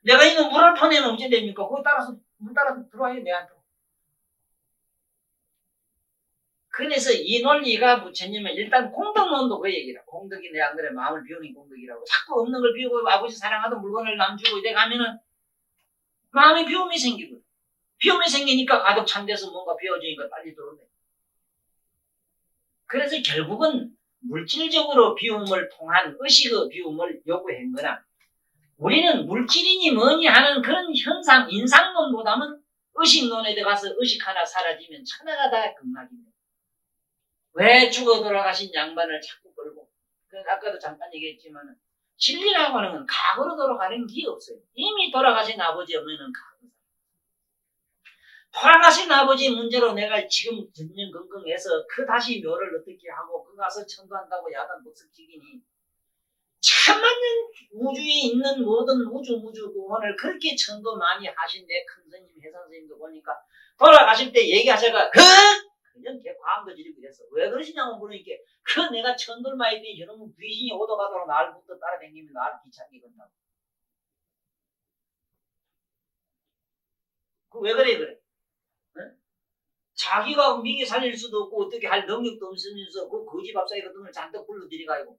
내가 있는 물을 퍼내면 어째 됩니까? 그거 따라서 물 따라 들어와요 내한테. 그래서 이 논리가 부처님은 일단 공덕론도 그 얘기라. 공덕이 내 안 그래 마음을 비우는 공덕이라고. 자꾸 없는 걸 비우고 아버지 사랑하던 물건을 남주고 이래 가면은 마음의 비움이 생기거든. 비움이 생기니까 가득 찬 데서 뭔가 비워지니까 빨리 들어오네. 그래서 결국은 물질적으로 비움을 통한 의식의 비움을 요구한 거나 우리는 물질이니 뭐니 하는 그런 현상, 인상론보다는 의식론에 들어가서 의식 하나 사라지면 천하가 다 극락입니다. 왜 죽어 돌아가신 양반을 자꾸 끌고 아까도 잠깐 얘기했지만 진리라고 하는 건 과거로 돌아가는 게 없어요. 이미 돌아가신 아버지 없는 과거. 돌아가신 아버지 문제로 내가 지금 전전긍긍해서 그 다시 묘를 어떻게 하고 그 가서 천도한다고 야단 목석지기니 천만년 우주에 있는 모든 우주 구원을 그렇게 천도 많이 하신 내 큰 스님 해산 스님도 보니까 돌아가실 때 얘기하셔가 그냥 걔 과음도 지르고 그랬어. 왜 그러시냐고 물으니까 내가 천돌마 있더니 저놈은 귀신이 오도가도록 날부터 따라다니면 나를 귀찮게 건다고. 왜 그래? 응? 자기가 미기 살릴 수도 없고 어떻게 할 능력도 없으면서 그 거지 밥사이 같은 걸 잔뜩 불러들이가지고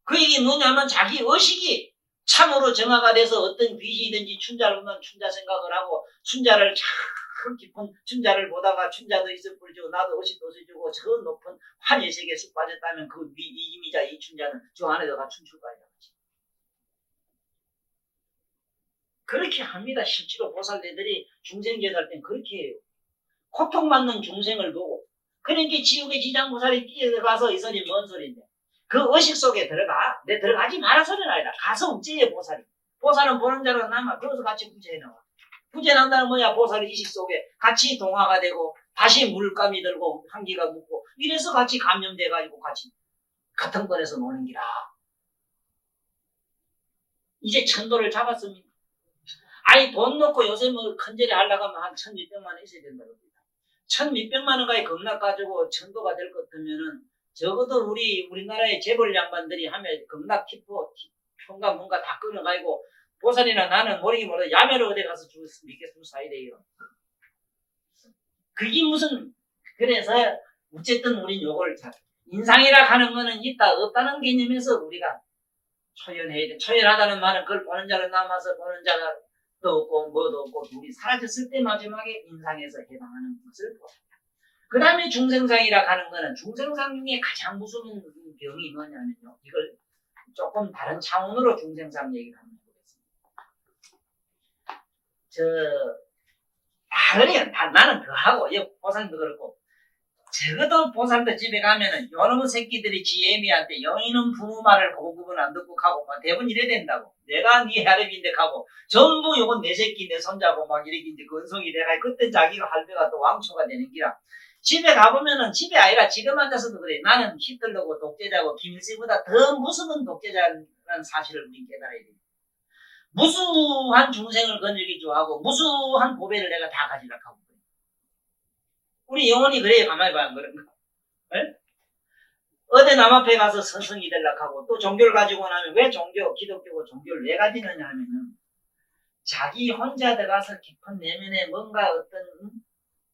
그 얘기 뭐냐면 자기 의식이 참으로 정화가 돼서 어떤 귀신이든지 춘자를 보면 춘자 생각을 하고 춘자를 참 깊은 춘자를 보다가 춘자도 있을 뿐이고 나도 의식도 없어지고 저 높은 환희세계에 쑥 빠졌다면 그 이미자 이 춘자는 저 안에다가 춤출 거야. 그렇게 합니다. 실제로 보살들이 중생제할 땐 그렇게 해요. 고통받는 중생을 보고 그러니까 지옥의 지장보살이 뛰어가서 이 소리 뭔 소리인데 그 의식 속에 들어가. 내 들어가지 마라 소리는 아니라 가서 우째해 보살이. 보살은 보는 자로 남아. 그래서 같이 부재해 나와. 부재난다는 뭐야? 보살이 의식 속에 같이 동화가 되고 다시 물감이 들고 한기가 묻고 이래서 같이 감염돼가지고 같이 같은 권에서 노는 기라. 이제 천도를 잡았습니다. 아니 돈 넣고 요새 뭐 큰절에 하려고 하면 한 1,600만 원 있어야 된다고 합니다. 1,600만 원까지 겁나 가지고 천도가 될 것 같으면은 적어도 우리나라의 재벌 양반들이 하면 겁나 키포 평가 뭔가 다 끊어가지고 보살이나 나는 모르기 몰라 야매로 어디 가서 믿게 줄 사야 돼요. 그게 무슨 그래서 어쨌든 우린 요걸 인상이라 하는 거는 있다 없다는 개념에서 우리가 초연해야 돼. 초연하다는 말은 그걸 보는 자로 남아서 보는 자가 없고 뭐도 없고 둘이 사라졌을 때 마지막에 인상에서 해방하는 것을 보았다. 그 다음에 중생상이라 하는 거는 중생상의 가장 무서운 병이 뭐냐면요. 이걸 조금 다른 차원으로 중생상 얘기를 한번 해보겠습니다. 그래요. 나는 더 하고, 보살도 그렇고, 적어도 보살도 집에 가면은, 요놈의 새끼들이 지애미한테 여인은 부모 말을 공급은 안 듣고 가고, 막 대부분 이래 된다고. 내가 네 하랩인데 가고, 전부 요건 내 새끼, 내 손자고, 막 이렇게 이제 건성이 돼가, 그때 자기가 할배가 또 왕초가 되는 기라. 집에 가보면은, 집에 아니라 지금 앉아서도 그래. 나는 히틀러고 독재자고, 김일성보다 더 무서운 독재자라는 사실을 우리 깨달아야 돼. 무수한 중생을 건지기 좋아하고 무수한 보배를 내가 다 가지려고 하고 그래. 우리 영혼이 그래요. 가만히 봐요. 그런 거. 네? 어디 남 앞에 가서 선성이 되려고 하고 또 종교를 가지고 나면 왜 기독교고 종교를 왜 가지느냐 하면은 자기 혼자 들어가서 깊은 내면에 뭔가 어떤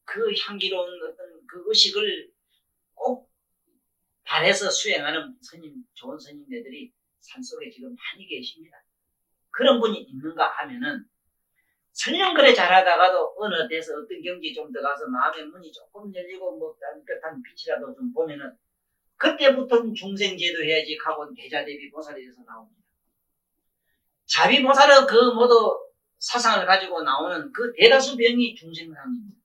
그 향기로운 어떤 그 의식을 꼭 달해서 수행하는 좋은 스님네들이 산속에 지금 많이 계십니다. 그런 분이 있는가 하면은 설령 그래 잘하다가도 어느 데서 어떤 경지에 좀 들어가서 마음의 문이 조금 열리고 뭐 따뜻한 빛이라도 좀 보면은 그때부터는 중생제도 해야지 하고 대자대비 보살이 돼서 나옵니다. 자비보살은 그 모두 사상을 가지고 나오는 그 대다수 병이 중생상입니다.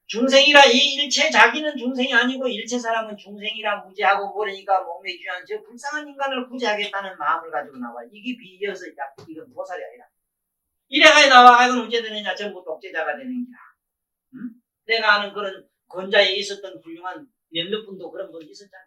중생이라 이 일체 자기는 중생이 아니고 일체 사람은 중생이라 무지하고 모르니까 몸에 귀한 저 불쌍한 인간을 구제하겠다는 마음을 가지고 나와. 이게 비어서 이건 보살이 아니라. 이래가 나와 이건 어째 되느냐 전부 독재자가 되는 기라. 응? 내가 아는 그런 권자에 있었던 훌륭한 몇몇 분도 그런 분이 있었잖아.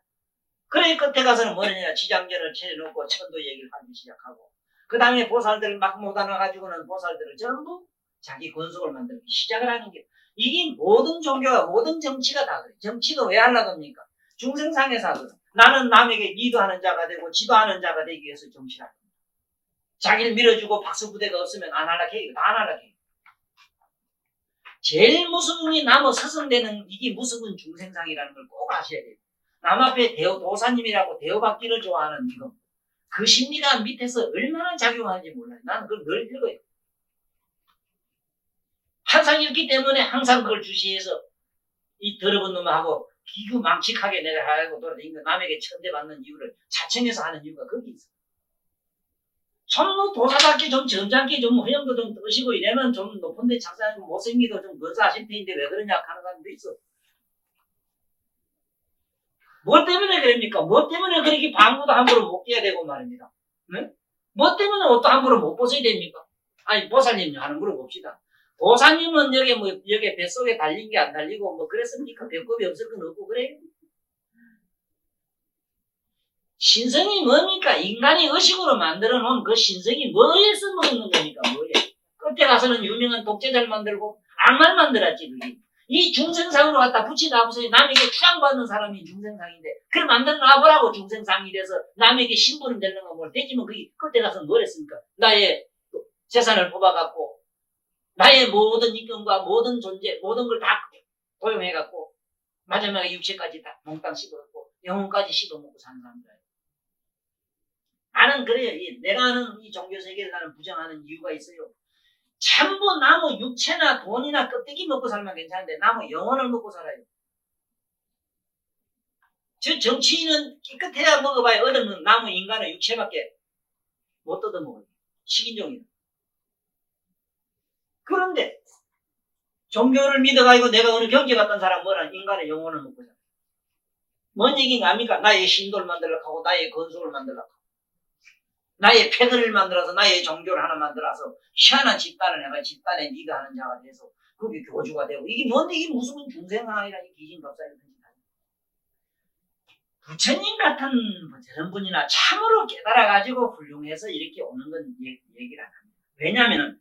그래 끝에 가서는 뭐냐 지장전을 차려놓고 천도 얘기를 하기 시작하고 그 다음에 보살들을 막 못안아가지고는 보살들을 전부 자기 권속을 만들기 시작을 하는 게 이게 모든 종교와 모든 정치가 다 그래. 정치도 왜 하려고 합니까? 중생상에서 하거든. 나는 남에게 리드하는 자가 되고 지도하는 자가 되기 위해서 정치를 합니다. 자기를 밀어주고 박수부대가 없으면 안 하려고 해. 다 안 하려고 해. 제일 무서움이 남아 서성되는 이게 무서운 중생상이라는 걸 꼭 아셔야 돼요. 남 앞에 도사님이라고 대우받기를 좋아하는 이거. 그 심리가 밑에서 얼마나 작용하는지 몰라요. 나는 그걸 늘 읽어요. 항상 읽기 때문에 항상 그걸 주시해서 이 더러운 놈하고 기구 망측하게 내가 하고 돌아다니는 남에게 천대받는 이유를 자청해서 하는 이유가 거기 있어. 좀 도사답게 좀 점잖게 좀 허영도 좀 뜨시고 이러면 좀 높은데 작사하고 못생기도 좀 건사하실 테인데 왜 그러냐 하는 사람도 있어. 뭐 때문에 그럽니까? 뭐 때문에 그렇게 방구도 함부로 못 끼야 되고 말입니다. 네? 뭐 때문에 옷도 함부로 못 벗어야 됩니까? 아니 보살님 하는 거로 봅시다. 보사님은 여기 뱃속에 달린 게 안 달리고 뭐 그랬습니까? 배꼽이 없을 건 없고 그래요. 신성이 뭡니까? 인간이 의식으로 만들어 놓은 그 신성이 뭐에 써먹는 겁니까? 뭐에? 끝에 가서는 유명한 독재자를 만들고 악마를 만들었지 그게. 이 중생상으로 갖다 붙이다 보세요. 남에게 추앙받는 사람이 중생상인데 그걸 만들어 놔보라고 중생상이 돼서 남에게 신분을 내는 거 뭘 되지면 그게 끝에 가서 뭘 했습니까? 나의 재산을 뽑아갖고 나의 모든 인격과 모든 존재, 모든 걸 다 도용해갖고 마지막에 육체까지 다 몽땅 씹어갖고 영혼까지 씹어먹고 사는 사람들이에요. 나는 그래요. 내가 아는 이 종교세계를 나는 부정하는 이유가 있어요. 전부 나무 육체나 돈이나 껍데기 먹고 살면 괜찮은데 나무 영혼을 먹고 살아요. 저 정치인은 깨끗해야 먹어봐야 얻는 나무 인간의 육체밖에 못 뜯어먹어요. 식인종이다. 그런데 종교를 믿어가지고 내가 어느 경제 갔던 사람 뭐라 인간의 영혼을 먹고 살아. 뭔 얘기인가 합니까? 나의 신도를 만들려고 하고 나의 건속을 만들려고 하고 나의 패거를 만들어서 나의 종교를 하나 만들어서 희한한 집단을 해가 집단에 리드하는 자가 돼서 그게 교주가 되고 이게 뭔데 이게 무슨 중생상이라니 귀신갑사를 부처님 같은 저런 분이나 참으로 깨달아가지고 훌륭해서 이렇게 오는 건 얘기를 안 합니다. 왜냐하면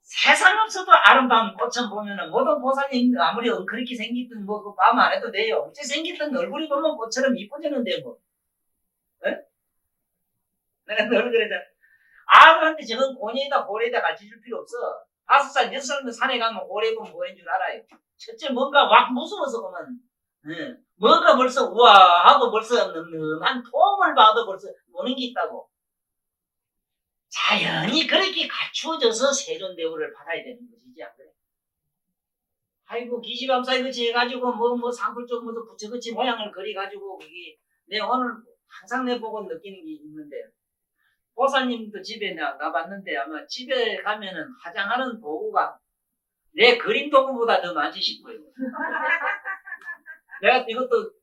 세상 없어도 아름다운 꽃은 보면은 모든 보살님 아무리 그렇게 생기든 뭐 그 마음 안 해도 돼요. 어째 생기든 얼굴이 보면 꽃처럼 이뻐지는데 뭐. 에? 내가 늘 그러잖아. 아들한테 저건 고뇌에다 고래에다 가르쳐줄 필요 없어. 5살, 6살면 산에 가면 고래 보면 고래인 줄 알아요. 첫째 뭔가 막 무서워서 보면 뭔가 벌써 우와 하고 벌써 늠름한 폼을 봐도 벌써 노는 게 있다고. 자연히 그렇게 갖추어져서 세존 대우를 받아야 되는 것이지, 안 그래? 아이고, 기지감사 이거지 해가지고, 뭐, 상불 쪽, 뭐, 부처그치 모양을 그려가지고, 그게, 내 오늘 항상 내 보고 느끼는 게 있는데, 보사님도 집에 내가 가봤는데, 아마 집에 가면은 화장하는 도구가 내 그림 도구보다 더 많지 싶어요. 내가 이것도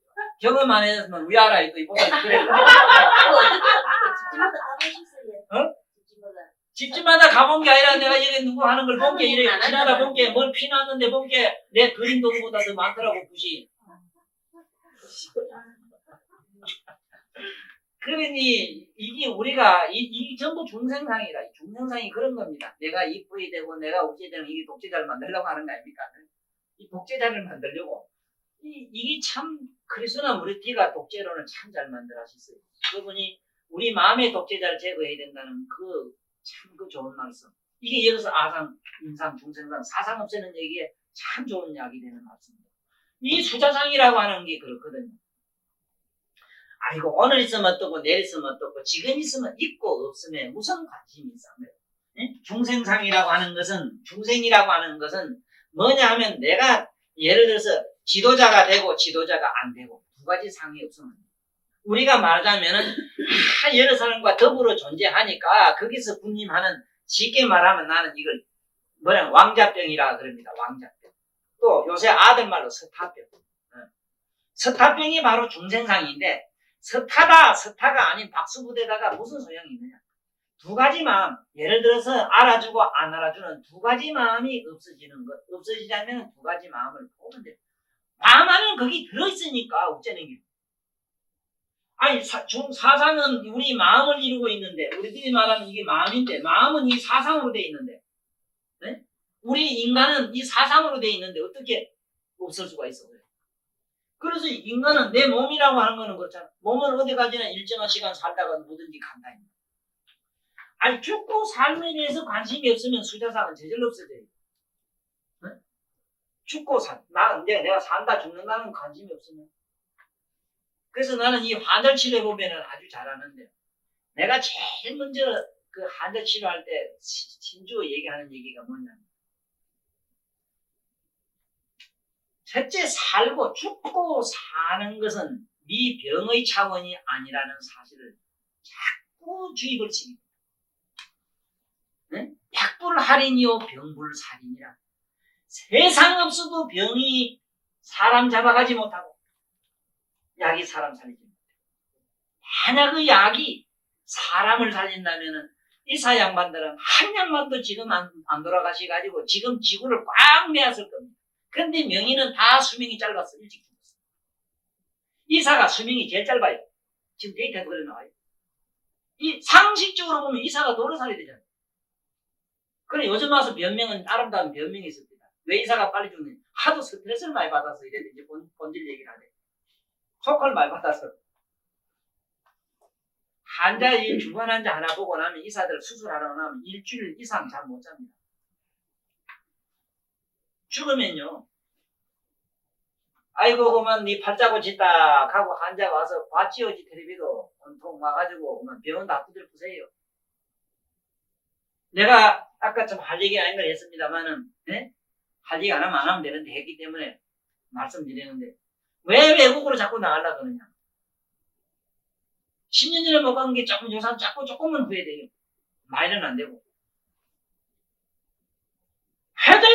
경험 안 했으면 위아라 이거 보사님 그래. 집집마다 가보셨어요? 어? 집집마다. 집집마다 가본 게 아니라 내가 여기 누구 하는 걸 본 게 이래 지나다 본 게 뭘 피났는데 본 게 내 그림 도구보다 더 많더라고 붓이. 그러니 이게 우리가 이 전부 중생상이라 중생상이 그런 겁니다. 내가 이쁘게 되고 내가 어찌 되는 이게 독재자를 만들려고 하는 거 아닙니까? 이 독재자를 만들려고 이게 참 크리스나 무르티가 독재론을 참 잘 만들어하셨어요. 그분이 우리 마음의 독재자를 제거해야 된다는 그 참 그 좋은 말씀. 이게 여기서 아상, 인상, 중생상, 사상 없애는 얘기에 참 좋은 약이 되는 말씀입니다. 이 수자상이라고 하는 게 그렇거든요. 아이고 오늘 있으면 어떻고 내일 있으면 어떻고 지금 있으면 있고 없음에 무슨 관심이 있어요? 중생상이라고 하는 것은 중생이라고 하는 것은 뭐냐 하면 내가 예를 들어서 지도자가 되고 지도자가 안 되고 두 가지 상이 없으면 우리가 말하자면은 여러 사람과 더불어 존재하니까 거기서 군림하는 쉽게 말하면 나는 이걸 뭐냐 왕자병이라 그럽니다. 왕자병. 또 요새 아들 말로 서타병. 서타병이 바로 중생상인데 서타가 아닌 박수부대다가 무슨 소용이 있느냐. 두 가지 마음, 예를 들어서 알아주고 안 알아주는 두 가지 마음이 없어지는 것. 없어지자면 두 가지 마음을 보면 돼요. 마음 안에는 거기 들어있으니까 어쩌는 게. 아니 사상은 우리 마음을 이루고 있는데 우리들이 말하는 이게 마음인데 마음은 이 사상으로 돼 있는데 네? 우리 인간은 이 사상으로 돼 있는데 어떻게 없을 수가 있어. 그래서 인간은 내 몸이라고 하는 거는 그렇잖아. 몸은 어디까지나 일정한 시간 살다가 뭐든지 간다. 아니 죽고 삶에 대해서 관심이 없으면 수자상은 저절로 없어져요. 네? 죽고 내가 산다 죽는다는 관심이 없으면. 그래서 나는 이 환자 치료해 보면은 아주 잘하는데 내가 제일 먼저 그 환자 치료할 때 신주 얘기하는 얘기가 뭐냐면 첫째 살고 죽고 사는 것은 네 병의 차원이 아니라는 사실을 자꾸 주입을 시킵니다. 네? 약불할인이요 병불살인이라. 세상 없어도 병이 사람 잡아가지 못하고 약이 사람 살리지 못해. 만약 그 약이 사람을 살린다면은 의사 양반들은 한 양반도 지금 안 돌아가셔가지고 지금 지구를 꽉 메었을 겁니다. 근데 명의는 다 수명이 짧았어. 일찍 죽었어. 의사가 수명이 제일 짧아요. 지금 데이터에 그래 나와요. 이 상식적으로 보면 의사가 노래 살려야 되잖아요. 그래 요즘 와서 변명은 아름다운 변명이 있습니다. 왜 의사가 빨리 죽느냐. 하도 스트레스를 많이 받아서 이랬는데 이제 본질 얘기를 하네. 쇼크를 많이 받아서. 주변 환자 하나 보고 나면 의사들 수술하러 나면 일주일 이상 잠 못 잡니다. 죽으면요. 아이고 그만 네 팔자고 짓다 하고 환자가 와서 과치오지 텔레비도 온통 와가지고 병원 다 두들 부세요. 내가 아까 좀 할 얘기 아닌 걸 했습니다만은 네? 할 얘기 안 하면 되는데 했기 때문에 말씀드리는데 왜 외국으로 자꾸 나가려고 그러냐. 10년 전에 못 간 게 조금 요산 조금만 후회돼야 돼요. 많이는 안 되고.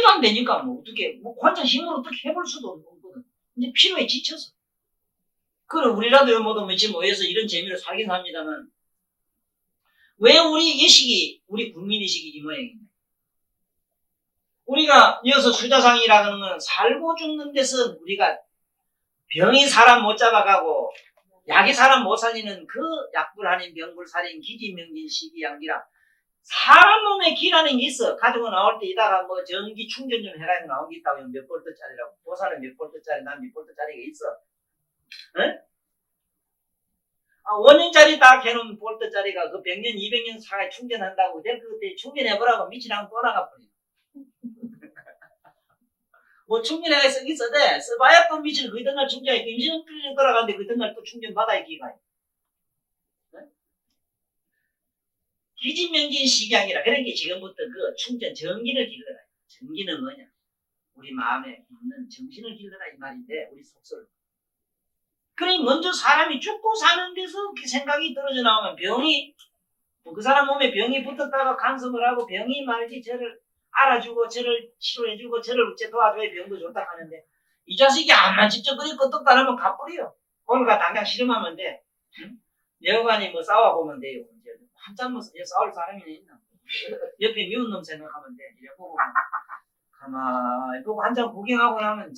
해도 안 되니까 뭐 어떻게 혼자 힘으로 어떻게 해볼 수도 없거든. 이제 피로에 지쳐서. 그래 우리라도 모두 며칠 모여서 이런 재미로 살긴 합니다만 왜 우리 국민의식이 이 모양이냐. 우리가 이어서 수자상이라는 건 살고 죽는 데서 우리가 병이 사람 못 잡아가고 약이 사람 못 살리는 그 약불한인 병불살인 기지명진 시기양기라 사람 몸에 기라는 게 있어. 가지고 나올 때 이따가 뭐 전기 충전 좀 해가지고 나온 게 있다고 몇 볼트짜리라고. 보살은 몇 볼트짜리, 난 몇 볼트짜리가 있어. 응? 5년짜리 딱 해놓은 볼트짜리가 그 100년, 200년 사가 충전한다고 그때 충전해보라고 미치랑 또 나가버려. 뭐 충전해가 쓰기 써대. 써봐야 또 미치를 그 이튿날 충전해. 임신은 뚫려 돌아가는데 그 이튿날 또 충전 받아야 기가. 기진명진 식양이라. 그러니까 지금부터 그 충전 전기를 길러라. 전기는 뭐냐? 우리 마음에 있는 정신을 길러라 이 말인데 우리 속설. 그러니 먼저 사람이 죽고 사는 데서 그 생각이 떨어져 나오면 병이 그 사람 몸에 병이 붙었다가 간섭을 하고 병이 말지 저를 알아주고 저를 치료해주고 저를 어째 도와줘야 병도 좋다 하는데 이 자식이 암만 직접 그리 끄떡 따르면 가버려. 오늘 가 당장 실험하면 돼. 응? 여관이 뭐 싸워보면 돼요. 한참 뭐 싸울 사람이 있나? 옆에 미운 놈 생각하면 돼. 이래 보고 가만히 보고 한참 구경하고 나면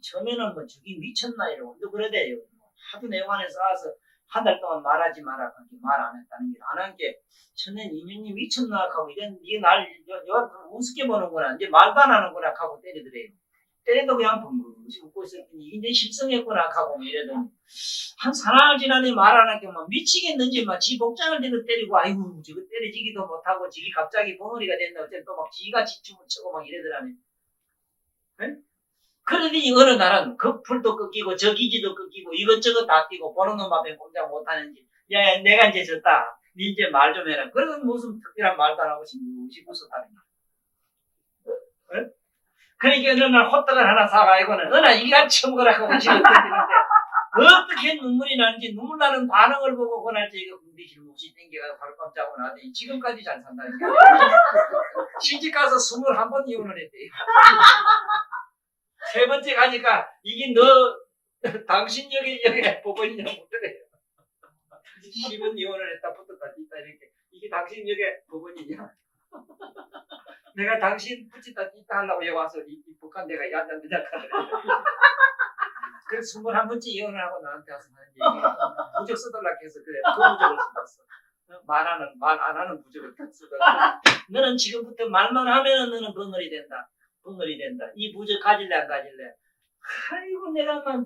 처음에는 뭐 저기 미쳤나 이러고 또 그러대요. 하도 내관에 싸워서 한 달 동안 말하지 마라. 말 안 했다는 게 안 한 게 천년 인연이 미쳤나 하고 이런 이게 날 우습게 보는구나. 이제 말도 안 하는구나 하고 때리더래요. 때려도 그냥 붕붕 웃고 있었더니 이제 실성했구나 하고 이러더니 한 사나흘 지나니 말 안 하게 막 미치겠는지 막 지 복장을 들고 때리고 아이고 저거 때려지기도 못하고 지기 갑자기 벙어리가 됐나 어쨌든 또 막 지가 지춤을 치고 막 이러더라니. 응? 그러더니 어느 날은 그 풀도 꺾이고 저 기지도 꺾이고 이것저것 다 끼고 보는 놈 앞에 꼼짝 못하는지 야 내가 이제 졌다. 니 이제 말 좀 해라. 그러면 무슨 특별한 말도 안 하고 싱긋이 웃었다는 거야. 응? 그러니까 어느 날 호떡을 하나 사가지고는 어느 날 이가 처먹으라 하고 지금 던지는데 어떻게 눈물이 나는지 눈물 나는 반응을 보고 그날 제가 군대실 몫이 땡겨가지고 바로 깜짝 놀라더니 지금까지 잘 산다니까. 시집가서 21번 이혼을 했대요. 세 번째 가니까 이게 너 당신 여기 법원이냐 못하래요. 10은 이혼을 했다 붙었다 뒷다 이렇게 이게 당신 여기 법원이냐. 내가 당신 붙였다 뒷다 하려고 여기 와서 이 북한 내가 야단 대작하더래. 그래서 21번째 이혼을 하고 나한테 와서 하는 얘기. 부적 써달라고 해서 그래. 그 부적을 써봤어. 말 안 하는 부적을 써달라. 너는 지금부터 말만 하면은 너는 벙어리 된다. 벙어리 된다. 이 부적 가질래 안 가질래? 아이고 내가만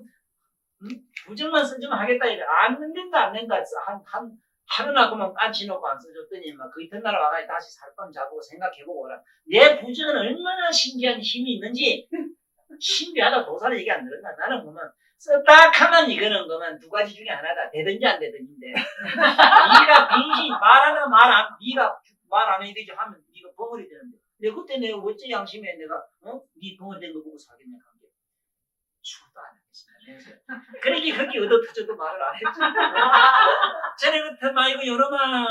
부적만 쓰지만 하겠다 이래. 안 된다 안 된다. 하루나고만 깐치놓고 안 써줬더니 막 그 이튿날 와가지고 다시 살밤 자보고 생각해보고 오라. 내 부적은 얼마나 신기한 힘이 있는지 신비하다 도사를 얘기 안 들었나? 나는 그만 썼다 하면 이거는 그만 두 가지 중에 하나다. 되든지 안 되든지인데 네가 빙신 말하나 네가 말 안 해야 되지 하면 네가 벙어리 되는데 내가 그때 내가 어째 양심에 내가 네 벙어리 된 거 보고 사겠냐 한 게 죽어도 안 하겠습니다. 그러니까 그렇게 얻어터져도 말을 안 했죠. 전에 그때 말고 여러만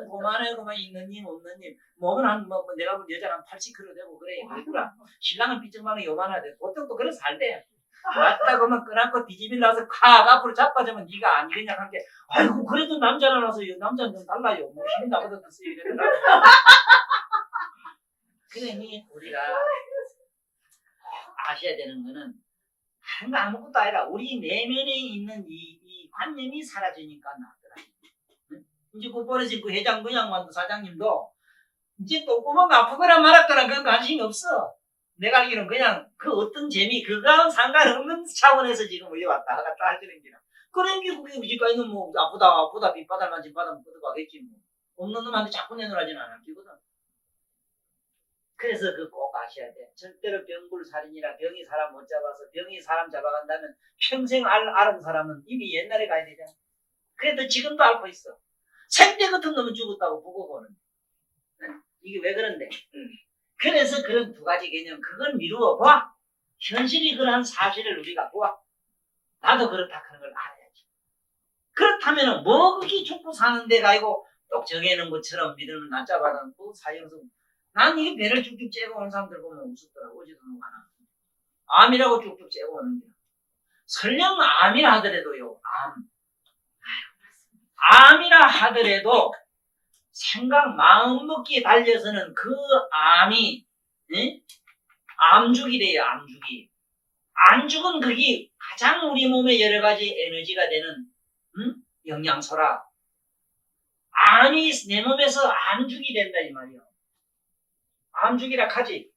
고만해 고만 있는 님 없는 님 몸은 한 내가 볼 여자가 한 80kg 되고 그래 그랬구나. 신랑은 삐쩍만은 요만하대. 보통 또 그래서 살대. 맞다 그러면 끄라고 뒤집일라서 칵 앞으로 자빠지면 네가 아니겠냐 한 게 아이고 그래도 남자라서 남자는 좀 달라요. 뭐 힘이 나보다 더 세게 되더라. 그러니 우리가 아셔야 되는 거는 다른 거 아무것도 아니라 우리 내면에 있는 이 관념이 사라지니까 나더라. 이제 그 버려진 그 회장 그 양반도 사장님도 이제 또 꼬마가 아프거나 말았거나 그런 관심이 없어. 내가 알기로는 그냥 그 어떤 재미 그거랑 상관없는 차원에서 지금 우리 왔다 갔다 하시는 기라. 그런 게 그게 우리까지는 뭐 아프다 빗바닥만 짚바닥만 뻗어가겠지 뭐. 없는 놈한테 자꾸 내놓으라지는 않았거든. 그래서 그 꼭 아셔야 돼. 절대로 병불살인이라 병이 사람 못 잡아서 병이 사람 잡아간다면 평생 앓은 사람은 이미 옛날에 가야 되잖아. 그래도 지금도 앓고 있어. 생때 같은 놈은 죽었다고 보고 보는. 이게 왜 그런데? 그래서 그런 두 가지 개념 그걸 미루어 봐. 현실이 그러한 사실을 우리가 보아. 나도 그렇다 하는 걸 알아야지. 그렇다면 뭐 그렇게 죽고 사는 데가 아니고 똑 정해놓은 것처럼 믿으면 낮잡아는 또 사형성. 난 이게 배를 쭉쭉 째고 오는 사람들 보면 우습더라고. 어제도 누가 나. 암이라고 쭉쭉 째고 오는 게. 설령 암이라 하더라도요. 암이라 하더라도 생각 마음먹기에 달려서는 그 암이 암죽이래요. 암죽은 그게 가장 우리 몸에 여러 가지 에너지가 되는 영양소라. 암이 내 몸에서 암죽이 된다 이 말이야. 암죽이라 하지.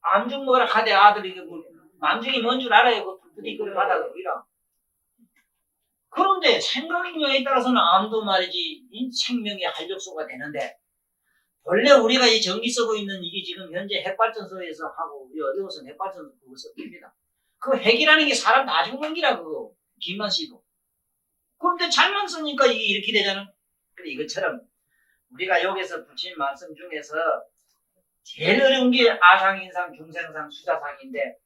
암죽 먹으라 하대 아들이 암죽이 뭔 줄 알아요. 그 부디 그걸 받아가 이라. 그런데 생각력에 따라서는 암도 말이지 생명의 활력소가 되는데 원래 우리가 이 전기 쓰고 있는 이게 지금 현재 핵발전소에서 하고 이것은 핵발전소 그거 씁니다. 그 핵이라는 게 사람 다 죽는 기라 그거 김만 씨도. 그런데 잘만 쓰니까 이게 이렇게 되잖아. 그래 이것처럼 우리가 여기서 붙인 말씀 중에서 제일 어려운 게 아상인상, 중생상, 수자상인데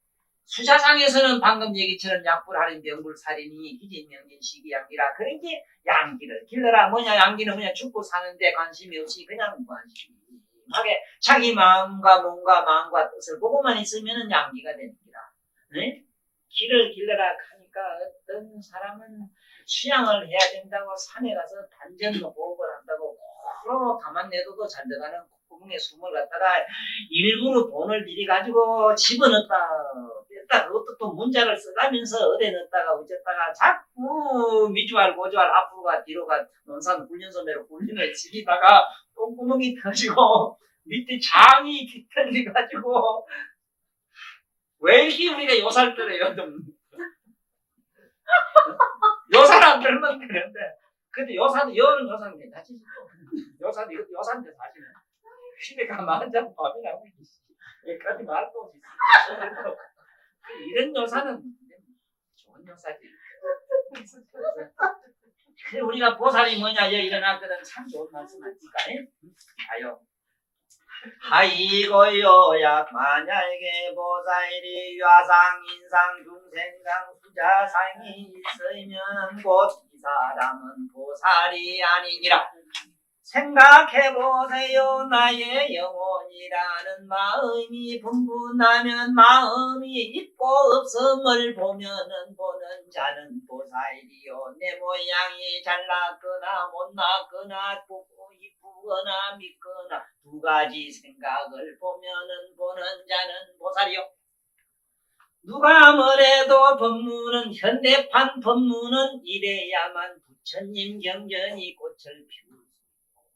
수자상에서는 방금 얘기처럼 약불할인, 병불살인이 기진명진, 시기양기라 그런 게 양기를 길러라. 뭐냐 양기는 그냥 죽고 사는데 관심이 없이 그냥 관심하게 자기 마음과 몸과 마음과 뜻을 보고만 있으면 양기가 되는 기라. 네? 길을 길러라 하니까 어떤 사람은 수양을 해야 된다고 산에 가서 단전로 호흡을 한다고 코로 가만 내둬도 잘 들어가는 구멍에 숨을 갖다가 일부러 돈을 들여가지고 집어넣었다 뺐다 그것도 또 문자를 써가면서 어디 넣었다가 어쨌다가 자꾸 미주알 고주알 앞으로가 뒤로가 논산 훈련소매로 훈련을 지키다가 똥구멍이 터지고 밑에 장이 뒤틀려가지고 왜 이렇게 우리가 요살들어요 좀 요살 안 들면 되는데 근데 요사도 여는 요사는 괜찮지 요사도 이것도 요사인데 사실은 집에 가만 앉아 밥이나 먹기 여기까지 말도 없이 이런 요사는 좋은 요사지 그래 우리가 보살이 뭐냐 여기 일어났거든 참 좋은 말씀 아닙니까? 아요 하이고요 만약에 보살이 야상 인상 중생상 수자상이 있으면 곧 이 사람은 보살이 아니니라. 생각해보세요. 나의 영혼이라는 마음이 분분하면 마음이 있고 없음을 보면은 보는 자는 보살이요. 내 모양이 잘났거나 못났거나 이쁘거나 믿거나 두 가지 생각을 보면은 보는 자는 보살이요. 누가 뭐래도 법문은 현대판 법문은 이래야만 부처님 경전이 꽃을 피우고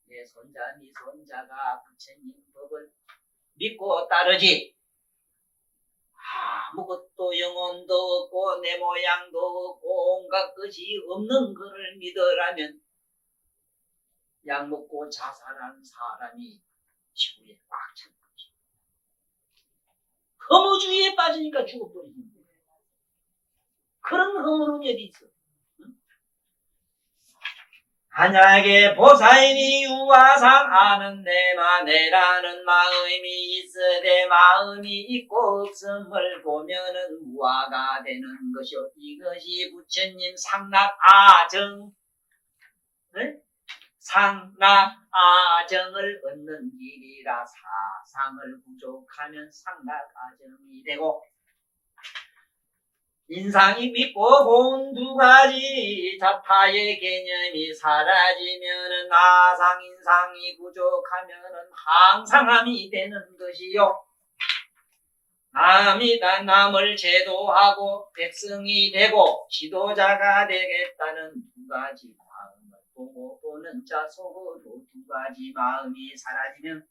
내 손자 네 손자가 부처님 법을 믿고 따르지 아무것도 영혼도 없고 내 모양도 없고 온갖 것이 없는 것을 믿으라면 약 먹고 자살한 사람이 지구에 꽉 찬 거지. 허무주의에 빠지니까 죽어버리는 거야. 그런 허물은 어디 있어? 만약에 보살이 유화상 아는 내라는 마음이 있으되 마음이 있고 없음을 보면은 무화가 되는 것이요. 이것이 부처님 상락아정, 네? 상락아정을 얻는 길이라 사상을 부족하면 상락아정이 되고 인상이 믿고 본 두 가지 자타의 개념이 사라지면은 아상 인상이 부족하면은 항상함이 되는 것이요. 남을 제도하고 백성이 되고 지도자가 되겠다는 두 가지 마음을 보고 보는 자 속으로 두 가지 마음이 사라지면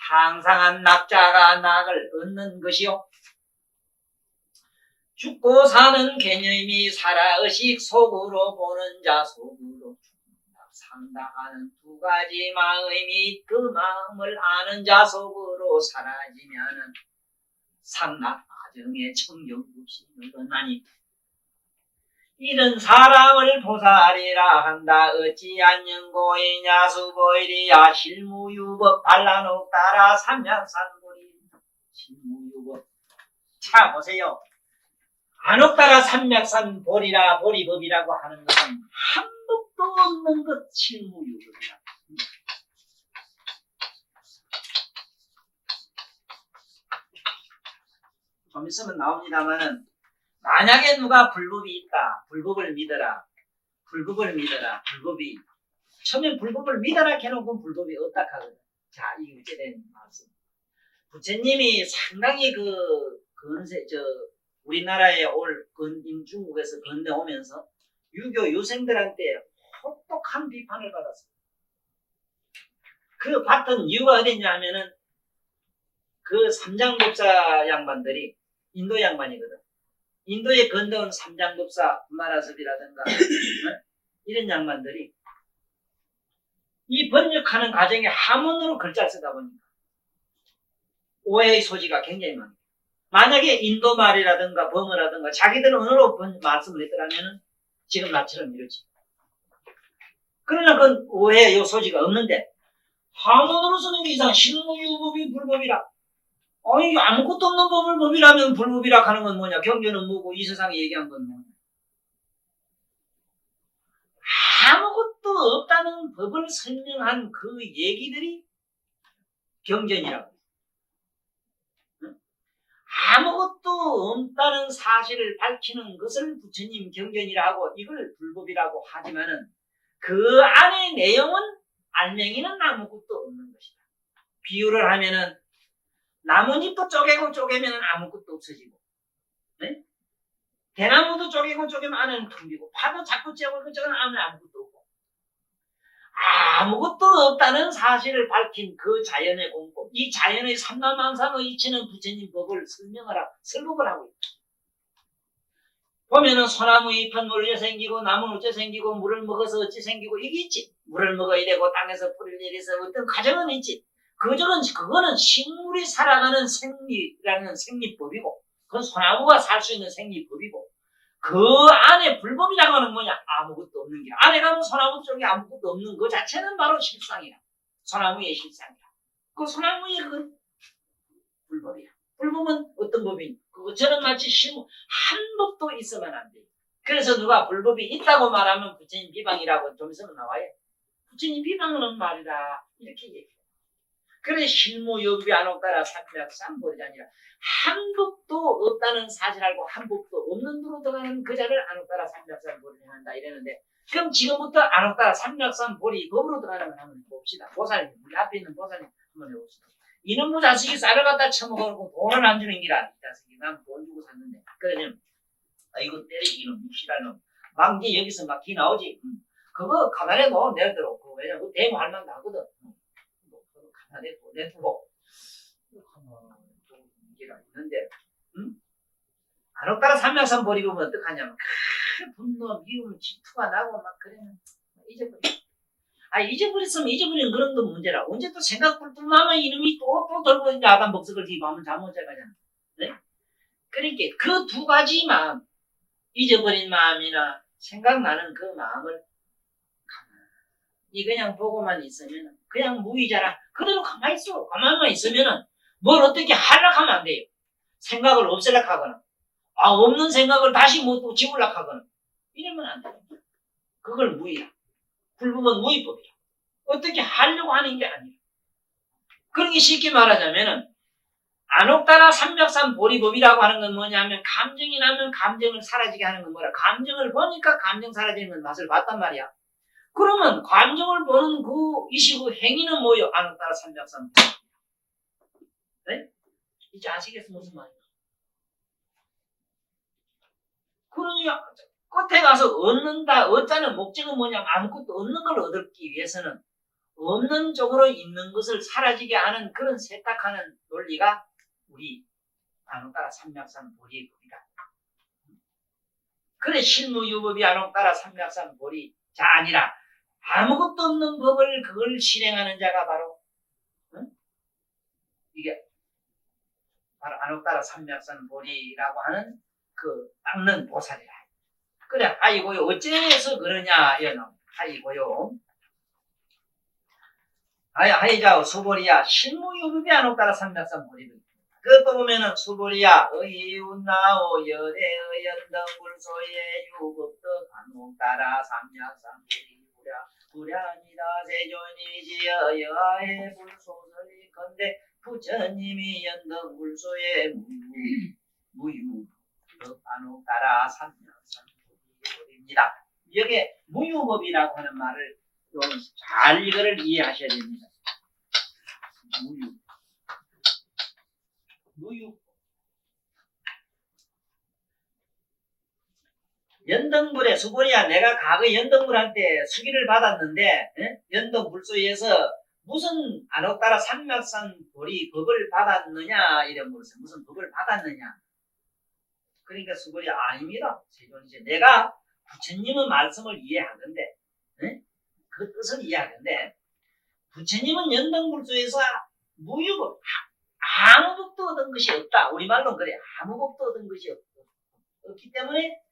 항상한 낙자가 낙을 얻는 것이요. 죽고 사는 개념이 살아의식 속으로 보는 자 속으로 상당하는 두 가지 마음이 그 마음을 아는 자 속으로 사라지면은 상락 아정의 청정급시 늘어나니 이런 사람을 보살이라 한다. 어찌 안녕고이냐 수고이리야 실무유법 반란옥 따라 삼약산고리 실무유법. 자 보세요. 안옥다가 삼맥산 보리라 보리법이라고 하는 것은 한 법도 없는 것 실무유법이다. 좀 있으면 나옵니다만은 만약에 누가 불법이 있다. 불법을 믿어라. 불법을 믿어라. 불법이 처음에 불법을 믿어라 해놓고 불법이 없다 하거든. 자, 이게 어찌된 말씀. 부처님이 상당히 우리나라에 중국에서 건너오면서 유교 유생들한테 혹독한 비판을 받았어요. 그 받던 이유가 어디냐 하면은 그 삼장법사 양반들이 인도 양반이거든. 인도에 건너온 삼장법사 구마라섭이라든가 이런 양반들이 이 번역하는 과정에 한문으로 글자를 쓰다 보니까 오해의 소지가 굉장히 많아요. 만약에 인도 말이라든가 범어라든가 자기들 언어로 말씀을 했더라면 지금 나처럼 이러지. 그러나 그건 오해의 요 소지가 없는데 하문으로서는 이상 실무유법이 불법이라. 아니 아무것도 없는 법을 법이라면 불법이라 하는 건 뭐냐? 경전은 뭐고 이 세상에 얘기한 건 뭐냐? 아무것도 없다는 법을 설명한 그 얘기들이 경전이라고. 응? 아무것도 없다는 사실을 밝히는 것을 부처님 경전이라 하고 이걸 불법이라고 하지만은 그 안의 내용은 알맹이는 아무것도 없는 것이다. 비유를 하면은 나뭇잎도 쪼개면 아무것도 없어지고, 네? 대나무도 쪼개면 안에는 텅 비고, 파도 자꾸 째고 그쪽은 안에 아무것도 없고, 아무것도 없다는 사실을 밝힌 그 자연의 공법, 이 자연의 삼라만상의 이치는 부처님 법을 설법을 하고 있다. 보면은 소나무 잎은 어째 생기고 나무는 어째 생기고 물을 먹어서 어찌 생기고 이게 있지. 물을 먹어야 되고 땅에서 뿌리를 내려서 어떤 과정은 있지. 그거는 식물이 살아가는 생리라는 생리법이고 그건 소나무가 살 수 있는 생리법이고 그 안에 불법이라고 하는 뭐냐? 아무것도 없는 게. 안에 가면 소나무 쪽에 아무것도 없는 그 자체는 바로 실상이야. 소나무의 실상이야. 그 소나무의 그 불법이야. 불법은 어떤 법이니? 그것처럼 마치 한 법도 있으면 안 돼. 그래서 누가 불법이 있다고 말하면 부처님 비방이라고 좀 있으면 나와요. 부처님 비방하는 말이다. 이렇게 얘기해. 그래 실무여법이 안 없다라 삼맥삼보리가 아니라 한 법도 없다는 사실 알고 한 법도 없는 도로 들어가는 그 자를 안 없다라 삼맥삼보리를 한다 이랬는데 그럼 지금부터 안 없다라 삼맥삼보리 법으로 들어가는 걸 한번 봅시다. 보살님, 우리 앞에 있는 보살님 한번 해봅시다. 이놈의 자식이 쌀을 갖다 처먹어놓고 돈을 안 주는 기라. 이 자식이 난 돈 주고 샀는데 그러면 이거 때리기 이놈 묵시랄 놈 망지 여기서 막 기 나오지. 그거 가만히 둬 내더러 왜냐면 그 대모 할 만도 하거든. 가만히 둬 내두고 이게라 있는데 안 없다가 삼명삼 버리고 면 어떡하냐면 큰 분노 미움 질투가 나고 막 그러면 잊어버려. 잊어버렸으면 잊어버린 그런 건 문제라. 언제 또 생각 뿔뿔 나면 이놈이 또 들고 이제 아담 복석을 뒤집으면 잘못 가잖아. 네? 그러니까 그 두 가지 마음, 잊어버린 마음이나 생각나는 그 마음을 가만히 그냥 보고만 있으면 그냥 무의자라. 그대로 가만히 있어. 가만히만 있으면은 뭘 어떻게 하려고 하면 안 돼요. 생각을 없애려고 하거나, 없는 생각을 다시 못 지우려고 하거나, 이러면 안 돼요. 그걸 무의라. 불법은 무의법이라. 어떻게 하려고 하는 게 아니라. 그러니 쉽게 말하자면은, 안옥따라 삼맥삼 보리법이라고 하는 건 뭐냐면, 감정이 나면 감정을 사라지게 하는 건 뭐라. 감정을 보니까 감정 사라지는 건 맛을 봤단 말이야. 그러면 감정을 보는 그 이시고 행위는 뭐요? 안옥따라 삼맥삼 보리법이야. 네? 이제 아시겠어? 무슨 말이야? 그러니까, 끝에 가서 얻자는 목적은 뭐냐면 아무것도 없는 걸 얻기 위해서는 없는 쪽으로 있는 것을 사라지게 하는 그런 세탁하는 논리가 우리 안옥따라 삼맥삼 보리의 법이다. 그래 실무유법이 안옥따라 삼맥삼 보리 자 아니라 아무것도 없는 법을 그걸 실행하는 자가 바로 이게 바로 안옥따라 삼맥삼 보리라고 하는 그 닦는 보살이라. 그래, 아이고요, 어째서 그러냐, 이런, 아이고요. 하이자, 수보리야, 실무유법이 안 없다라 삼맥삼 보리를. 그것도 보면은, 수보리야, 의이웃나오, 여대의 연등불소의 유법도 안 없다라 삼맥삼 보리, 불야니다, 세존이지여, 여의 불소설이 건데, 부처님이 연등불소의 무유, 안 없다라 삼맥삼 입니다. 여기에 무유법이라고 하는 말을 좀 잘 이거를 이해하셔야 됩니다. 무유. 연등불에 수보리야 내가 과거 연등불한테 수기를 받았는데 연등불소에서 무슨 안옥따라 삼맥삼 보리 법을 받았느냐 이래 물었어요. 무슨 법을 받았느냐. 그러니까 수보리야 아닙니다. 세존이지 내가 부처님의 말씀을 이해하는데 그 뜻을 이해하는데 부처님은 연등불소에서 무유법 아무 법도 얻은 것이 없다. 우리말로는 그래. 아무 법도 얻은 것이 없기 때문에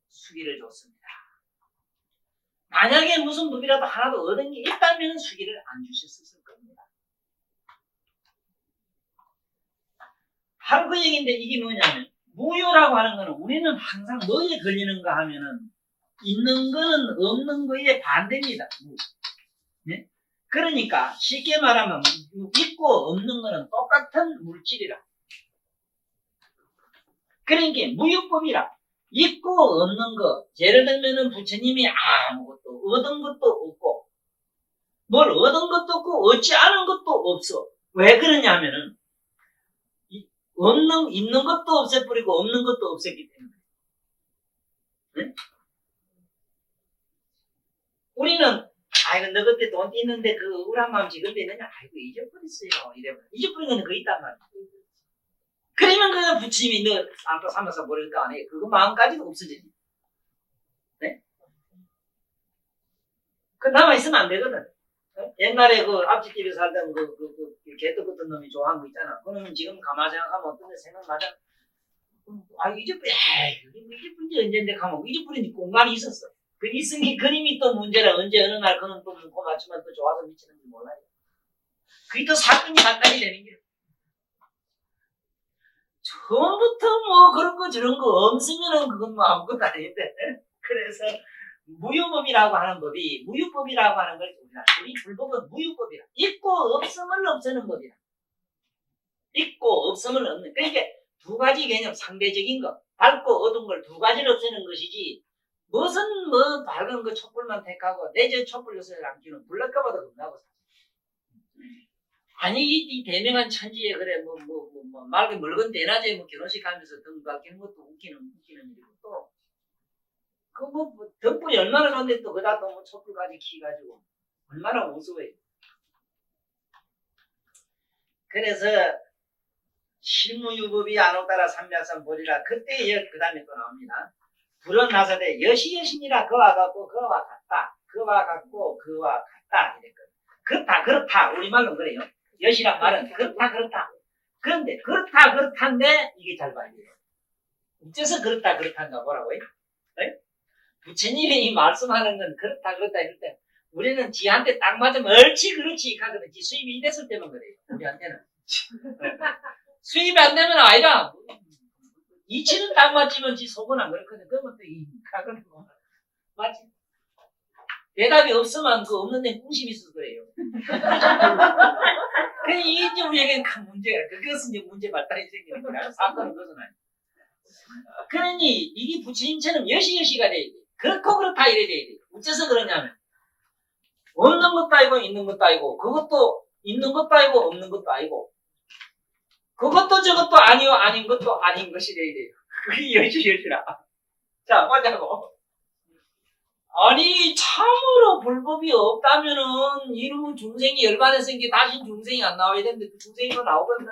수기를 줬습니다. 만약에 무슨 법이라도 하나도 얻은 게 있다면 수기를 안 주셨을 겁니다. 바로 그 얘기인데 이게 뭐냐면 무효라고 하는 거는 우리는 항상 뭐에 걸리는가 하면은 있는 거는 없는 거에 반대입니다. 네? 그러니까 쉽게 말하면 있고 없는 거는 똑같은 물질이라. 그러니까 무효법이라. 있고 없는 거. 예를 들면은 부처님이 아무것도 얻은 것도 없고 뭘 얻은 것도 없고 얻지 않은 것도 없어. 왜 그러냐면은 있는 것도 없애버리고 없는 것도 없앴기 때문에. 네? 우리는 아이고 너 그때 돈 있는데 그 우울한 마음 지금 있느냐? 아이고 잊어버렸어요. 이래버려. 잊어버린 거는 그 있단 말이야. 그러면 그 부처님이 너 안타 삼아서 버릴 거 아니에요. 그거 마음까지도 없어지지. 네? 그 남아있으면 안 되거든. 네? 옛날에 그 앞집집에 살던 그 개떡 같은 놈이 좋아한 거 있잖아. 그러면 지금 가만히 생각하면 어떤 데 생각나잖아. 아 잊어버려. 잊어버린 지 언젠데 가면 잊어버린 공간이 있었어. 그 있은 게 그림이 또 문제라. 언제 어느 날 그는 또 묻고 맞추면 또 좋아서 미치는지 몰라요. 그게 또 사건이 사건이 되는 게. 처음부터 뭐 그런 거 저런 거 없으면은 그건 뭐 아무것도 아닌데. 그래서 무효법이라고 하는 법이 무효법이라고 하는 걸 우리 불법은 무효법이라. 있고 없음을 없애는 법이라. 있고 없음을 없는. 그러니까 두 가지 개념 상대적인 거. 밝고 어두운 걸 두 가지를 없애는 것이지. 무슨 뭐 밝은 거 촛불만 택하고 내 저 촛불 요새를 안 끼는 불날까봐도 겁나고. 아니 이 대명한 천지에 그래 맑게 멀건 대낮에 뭐 결혼식 하면서 등 밝히는 것도 웃기는 일이고 또 그 뭐 덕분이 얼마나 좋은데 또 그다 또 뭐 촛불까지 키가지고 얼마나 우스워요. 그래서 실무유법이 안옥 따라 삼맥산 보리라 그때 그 다음에 또 나옵니다. 불은 나사대 여시여신이라 그와 같고 그와 같다. 그와 같고 그와 같다 이랬거든. 그렇다 우리말로 그래요. 여시란 말은 그렇다. 그런데 그렇단데 이게 잘 봐야 돼요. 어째서 그렇단가 뭐라고요? 네? 부처님이 말씀하는 건 그렇다 이럴 때 우리는 지한테 딱 맞으면 옳지 그렇지 하거든. 지 수입이 됐을 때만 그래요. 우리한테는. 수입이 안 되면 아니라 이치는 딱 맞지만 지 속은 안 그렇거든. 그러면 또 이 가거든. 맞지? 대답이 없으면 그 없는 데 꿍심이 있어서 그래요. 이게 우리에게는 큰 문제야. 그것은 이제 문제 발달이 생기는 거야. 사건은 그것은 아니야. 그러니 이게 부처님처럼 여시여시가 돼야 돼. 그렇고 그렇다 이래야 돼. 어째서 그러냐면 없는 것도 아니고 있는 것도 아니고 그것도 있는 것도 아니고 없는 것도 아니고 그것도 저것도 아니요 아닌 것도 아닌 것이 돼야 돼요. 그게 여시여시라. 자 보자고. 아니 참으로 불법이 없다면은 이러면 중생이 열반해서 이게 다시 중생이 안 나와야 되는데 중생이 또 나오거든.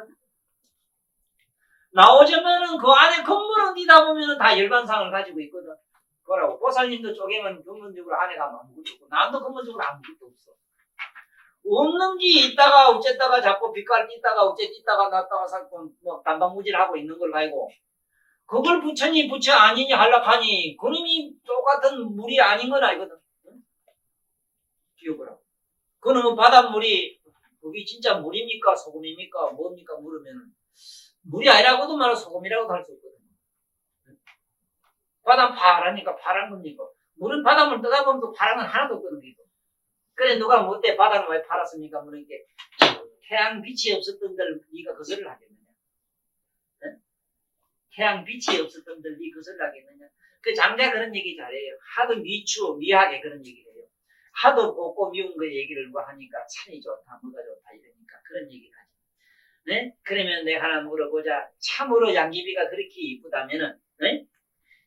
나오자면은 그 안에 건물은 뒤다 보면은 다 열반상을 가지고 있거든. 뭐라고? 보살님도 쪼개면 근본적으로 안에 가면 아무것도 없고 남도 근본적으로 아무것도 없어. 없는 게 있다가 어쨌다가 자꾸 빛깔 띄다가 어째 띄다가 놨다가 살고 뭐 단방무질하고 있는 걸 가지고 그걸 부처니 부처 아니니 하려하니 그놈이 똑같은 물이 아닌 건 아니거든. 기억을 하고. 그는 뭐 바닷물이 그게 진짜 물입니까 소금입니까 뭡니까 물으면은 물이 아니라고도 말하고 소금이라고도 할 수 있거든. 바다 파라니까 파란 겁니까? 물은 바닷물 떠다 보면 또 파란 건 하나도 없거든. 그래 누가 못돼 바다는 왜 팔았습니까? 그러니까 태양 빛이 없었던 들 네가 거슬을 하겠느냐? 네? 태양 빛이 없었던 들 네 거슬을 하겠느냐? 그 장자 그런 얘기 잘해요. 하도 미하게 그런 얘기를 해요. 하도 곱고 미운 거 얘기를 뭐 하니까 찬이 좋다 뭐가 좋다 이러니까 그런 얘기를 하죠. 네? 그러면 내가 하나 물어보자. 참으로 양귀비가 그렇게 이쁘다면은 네?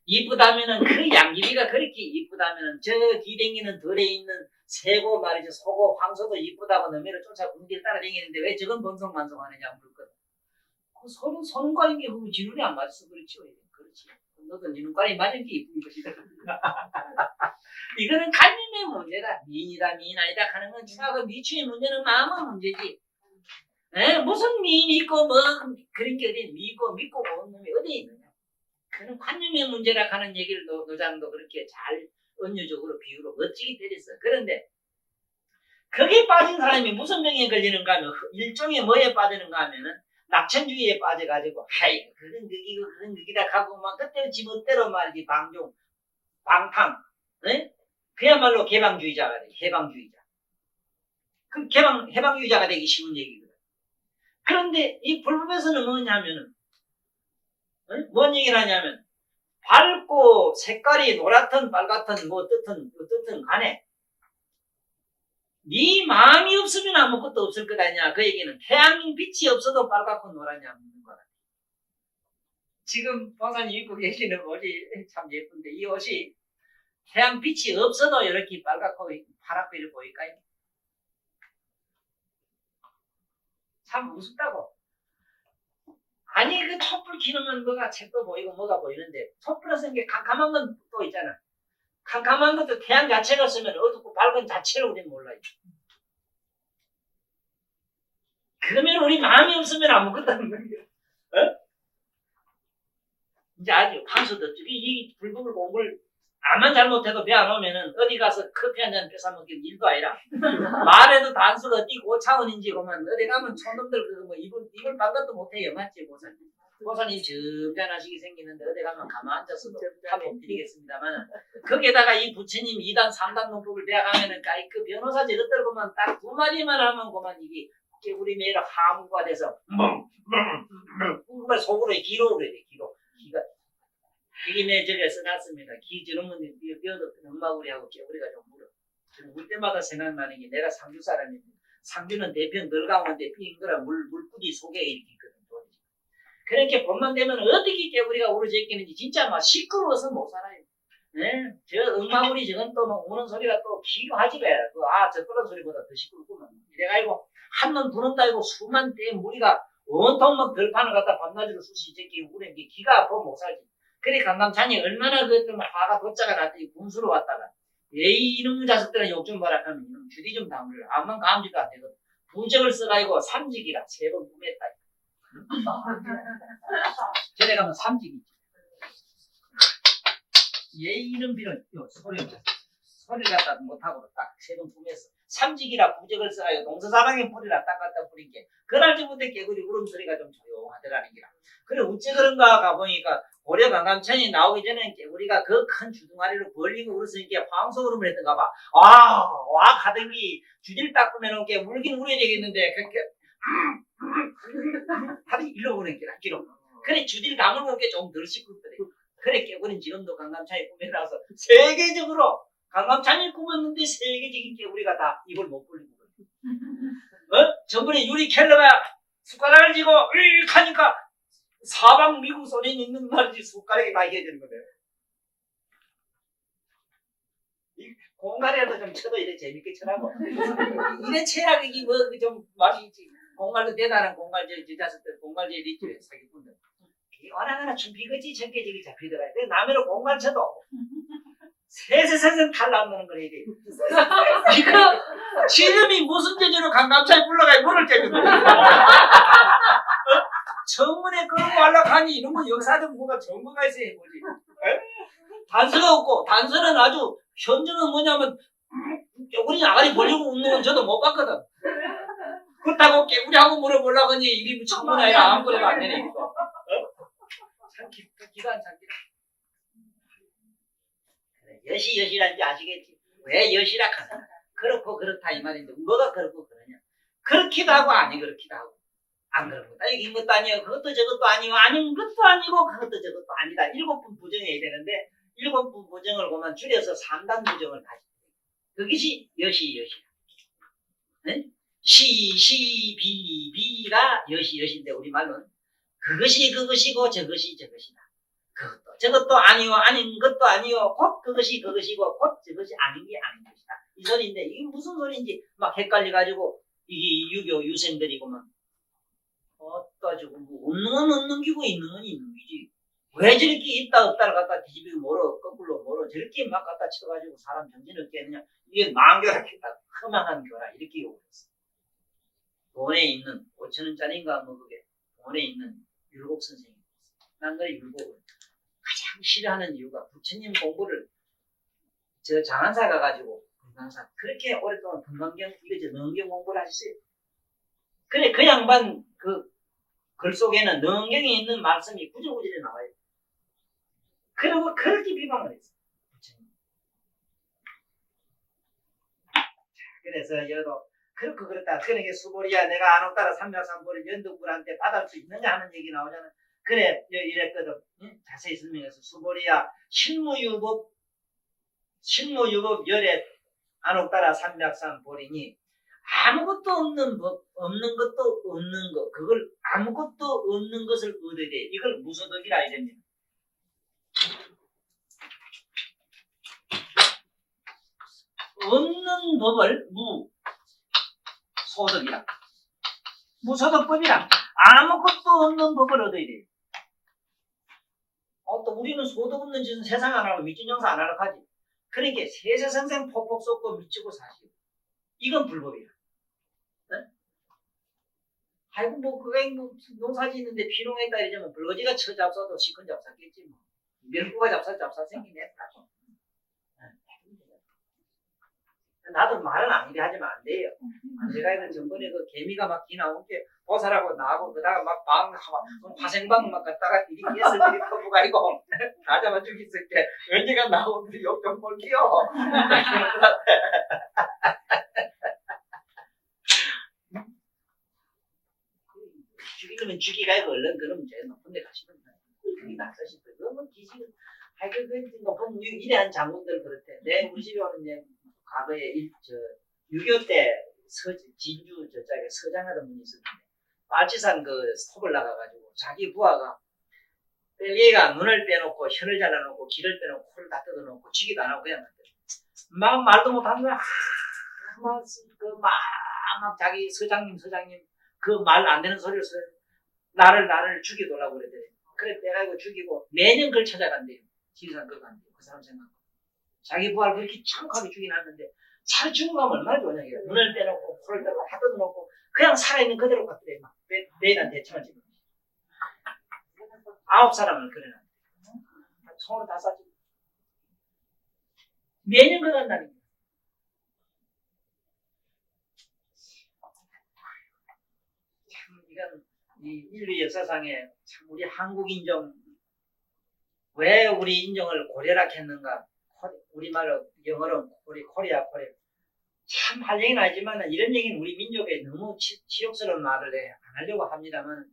이쁘다면은 그 양귀비가 그렇게 이쁘다면은 저 기댕기는 덜에 있는 새고 말이죠 소고 황소도 이쁘다고 너미를 쫓아 군기를 따라다니는데 왜 저건 번성만성하느냐 물거든. 그 서로 손과 이게 그 지눈이 안 맞아서 그렇지. 그렇지. 너도 네 눈깔이 맞은 게 이쁜 것이다. 이거는 관념의 문제다. 미인이다 미인 아니다 하는 건 그 미추의 문제는 마음의 문제지. 에? 무슨 미인이 있고 뭐 그런 게 어디 믿고 온 놈이 어디 있느냐. 그런 관념의 문제라 하는 얘기를 노장도 그렇게 잘 은유적으로 비유로 멋지게 때렸어. 그런데 거기에 빠진 사람이 무슨 병에 걸리는가 하면 일종의 뭐에 빠지는가 하면은 낙천주의에 빠져가지고 하이 그건 그기고 그건 그기다 하고 막 그때 지멋대로 말이지 방종 방탕 네? 그야말로 개방주의자가 돼. 해방주의자. 그 해방주의자가 되기 쉬운 얘기거든. 그런데 이 불법에서는 뭐냐면은 뭔 얘기를 하냐면 밝고 색깔이 노랗든 빨갛든 뭐 어떻든 간에 네 마음이 없으면 아무것도 없을 것 아니냐. 그 얘기는 태양 빛이 없어도 빨갛고 노랗냐 묻는 거라. 지금 보사님 입고 계시는 옷이 참 예쁜데 이 옷이 태양 빛이 없어도 이렇게 빨갛고 파랗게 보일까요? 참 우습다고. 아니 그 촛불 켜놓으면 뭐가 책도 보이고 뭐가 보이는데 촛불에서 이게 캄캄한 건 또 있잖아. 캄캄한 것도 태양 자체가 없으면 어둡고 밝은 자체를 우리는 몰라요. 그러면 우리 마음이 없으면 아무것도 없는 거야. 어? 이제 아주 판소도 이 불법을 공부를 아만 잘못해도 배 안 오면은 어디 가서 커피 한 잔 뺏어 먹기는 일도 아니라 말해도 단수가 어디 고차원인지 보면 어디 가면 촌놈들 그거 뭐 입을 딴 것도 못해요. 맞지 보사님? 보사님 점잖하시게 생기는데 어디 가면 가만 앉아서도 한번 드리겠습니다만 거기에다가 이 부처님 2단 3단 논법을 배워가면은 그 변호사 저것들 보면 딱 두 마디만 하면 그만 이게 우리 매일 하무가 돼서 속으로 기로 그래야 돼. 기가 이게 내 저기에 써놨습니다. 기 저런 건 뼈도 엄마구리하고 깨구리가 좀 물어. 저는 울 때마다 생각나는 게 내가 상주 사람인데 상주는 대편 널가운데 삐인 거라 물뿌리 속에 이렇게 있거든. 그렇게 봄만 되면 어떻게 깨구리가 우러져 있겠는지 진짜 막 시끄러워서 못 살아요. 네? 저 엄마구리 저건 또 막 우는 소리가 또 기묘하지 왜. 저 그런 소리보다 더 시끄럽구만. 이래가지고 한눈 두눈 달고 수만 때 무리가 온통 막 들판을 갖다 밤낮으로 수시 제끼 우는 게 기가 아파 못 살지. 그래 강감찬이 얼마나 그랬더니 화가 돋자가 났더니 군수로 왔다가 에이 이놈 자식들은 욕 좀 봐라 하면 이놈 주디 좀 다물라 암만 감지도 안 되거든. 부적을 써가지고 삼직이라 3번 구매했다. 전에 가면 삼직이지. 에이 이놈 비는 소리를 갖다 못하고 딱 3번 구매했어. 삼직이라 부적을 써가지고 동서사방에 뿌리라 딱 갖다 뿌린 게 그날쯤부터 개구리 울음소리가 좀 조용하더라는 기라. 그래 어째 그런가 가보니까 고려 강감천이 나오기 전에 우리가 그 큰 주둥아리를 벌리고 울었으니까 황소울음을 했던가 봐. 와 가던기 주디를 딱 꾸며놓은 게 울긴 울어야 되겠는데 그렇게 하루 일로 보낸 게라 기로. 그래 주디를 감을 게 좀 덜 시끄럽더래. 그래 깨구리는 지금도 강감찬이 꾸며놔서 세계적으로 강감찬이 꾸몄는데 세계적인 깨구리가 다 입을 못 벌리고 저번에 유리 켈러가 숟가락을 쥐고 으익 하니까 사방 미국 소리 있는 말이지 숟가락이 다 이겨지는 거네. 이 공갈이라도 좀 쳐도 이래 재밌게 쳐라고. 이래 쳐야 이게 뭐 좀 맛이 있지. 공갈도 대단한 공갈 저 자식들 공갈제 있지 사기꾼들. 어나가나 춤비거지 전개적이 잡히더라. 남해로 공갈 쳐도 세세세세 탈 나오는 거래 이게. 이거 지름이 무슨 재주로 강남차에 불러가 물을 째거든. 정문에 끌고 하려고 하니 이런 거 역사적 뭐가 정보가 있어야 해보지. 단서가 없고 단서는 아주 현저는 뭐냐면 우리 아가리 벌리고 웃는 건 저도 못 봤거든. 그렇다고 깨구리하고 물어보려고 하니 이게 정문 아니라 아무거나 안 되네 이거. 참 기가 참 기가. 여시라는지 아시겠지? 왜 여시라 하나? 그렇고 그렇다 이 말인데 뭐가 그렇고 그러냐? 그렇기도 하고 아니 그렇기도 하고 안 그런 거다. 이긴 것도 아니고 그것도 저것도 아니고 아닌 것도 아니고 그것도 저것도 아니다. 7분 부정해야 되는데 7분 부정을 보면 줄여서 3단 부정을 가지고 그것이 여시라. 네? 비가 여시인데 우리말로는 그것이 그것이고 저것이 저것이다. 그것도 저것도 아니요 아닌 것도 아니요 곧 그것이 그것이고 곧 저것이 아닌 게 아닌 것이다. 이 소리인데 이게 무슨 소리인지 막 헷갈려가지고 이게 유교 유생들이고만 어떠지고 뭐 없는 건 없는 기고 있는 건 있는 기지. 왜 저렇게 있다 없다를 갖다 뒤집이고 뭐로 거꾸로 뭐로 저렇게 막 갖다 쳐가지고 사람 정신없게 했느냐. 이게 망교라겠다. 험한 교라 이렇게 요구했어. 돈에 있는 5,000원짜리인가 뭐 그게 돈에 있는 율곡 선생님. 난 그래 율곡을 가장 싫어하는 이유가 부처님 공부를 저 장안사 가가지고 건강사 그렇게 오랫동안 건강경 이거 능경 공부를 하셨어요. 그래 그 양반 그 글 속에는 능경에 있는 말씀이 구절구절에 나와요. 그리고 그렇게 비방을 했어요. 그래서 여도 그렇고 그렇다. 그러니까 수보리야 내가 안 없다라 삼백삼보리 연덕불한테 받을 수 있느냐 하는 얘기 나오잖아. 그래 이랬거든. 응? 자세히 설명해서 수보리야 실무유법 열에 안 없다라 삼백삼보리니 아무것도 없는 법, 없는 것도 없는 것, 그걸 아무것도 없는 것을 얻어야 돼. 이걸 무소득이라 이랍니다. 없는 법을 무소득이라. 무소득법이라. 아무것도 없는 법을 얻어야 돼. 또 우리는 소득 없는 짓은 세상 안 하고 미진영사 안 하러 가지. 그러니까 세세생생 폭폭 쏟고 미치고 사시오. 이건 불법이야. 네? 아이고 뭐 그게 뭐 농사 짓는데 비농했다 이러면 벌거지가 쳐 잡숴도 시큰 잡사겠지 뭐. 멸구가 잡사 생기네. 나도 말은 안 이래 하지면 안 돼요. 제가 이거 전번에 그 개미가 막 기나온 게 보살하고 나하고 그다가 막 화생방 막 갔다가 이렇게 해서 이렇게 터부가 이고 다 잡아 죽였을 때 언제가 나오는데 욕좀 볼게요. 죽이려면 죽이가 이고 얼른 그러면 제일 높은 데 가시면 죽이 낫서 싶어요. 그러면 기지는 하여튼 그 높은 위대한 장군들 그렇대. 우리 집에 오는 게 과거에 6.25 때 진주 저쪽에 서장하던 분이 있었는데 빨치산 그 스톱을 나가가지고 자기 부하가 뺄리가 눈을 빼놓고 혀를 잘라놓고 귀를 빼놓고 코를 다 뜯어놓고 쥐기도 안 하고 그냥 막 말도 못하는 거야. 막 자기 서장님 그 말 안 되는 소리를 나를 죽이더라고 그랬더니 그래 빼가지고 죽이고 매년 그걸 찾아간대요. 지리산 그거 간대요. 그 사람 생각. 자기 부하를 그렇게 참하게 죽여놨는데 살 죽은 거 하면 얼마나 좋냐. 눈을 빼놓고 코를 다 뜯어놓고 그냥 살아있는 그대로 갔더래. 막 매일한 대처만 지금 9사람을 그래놨대. 총으로 다 쏴주고 매년 그거 간다니까. 참 이건 이 인류 역사상에 참 우리 한국 인종 왜 우리 인종을 고려라 했는가. 우리말로 영어로 우리 코리아 참 할 얘기는 아니지만 이런 얘기는 우리 민족에 너무 치욕스러운 말을 안 하려고 합니다만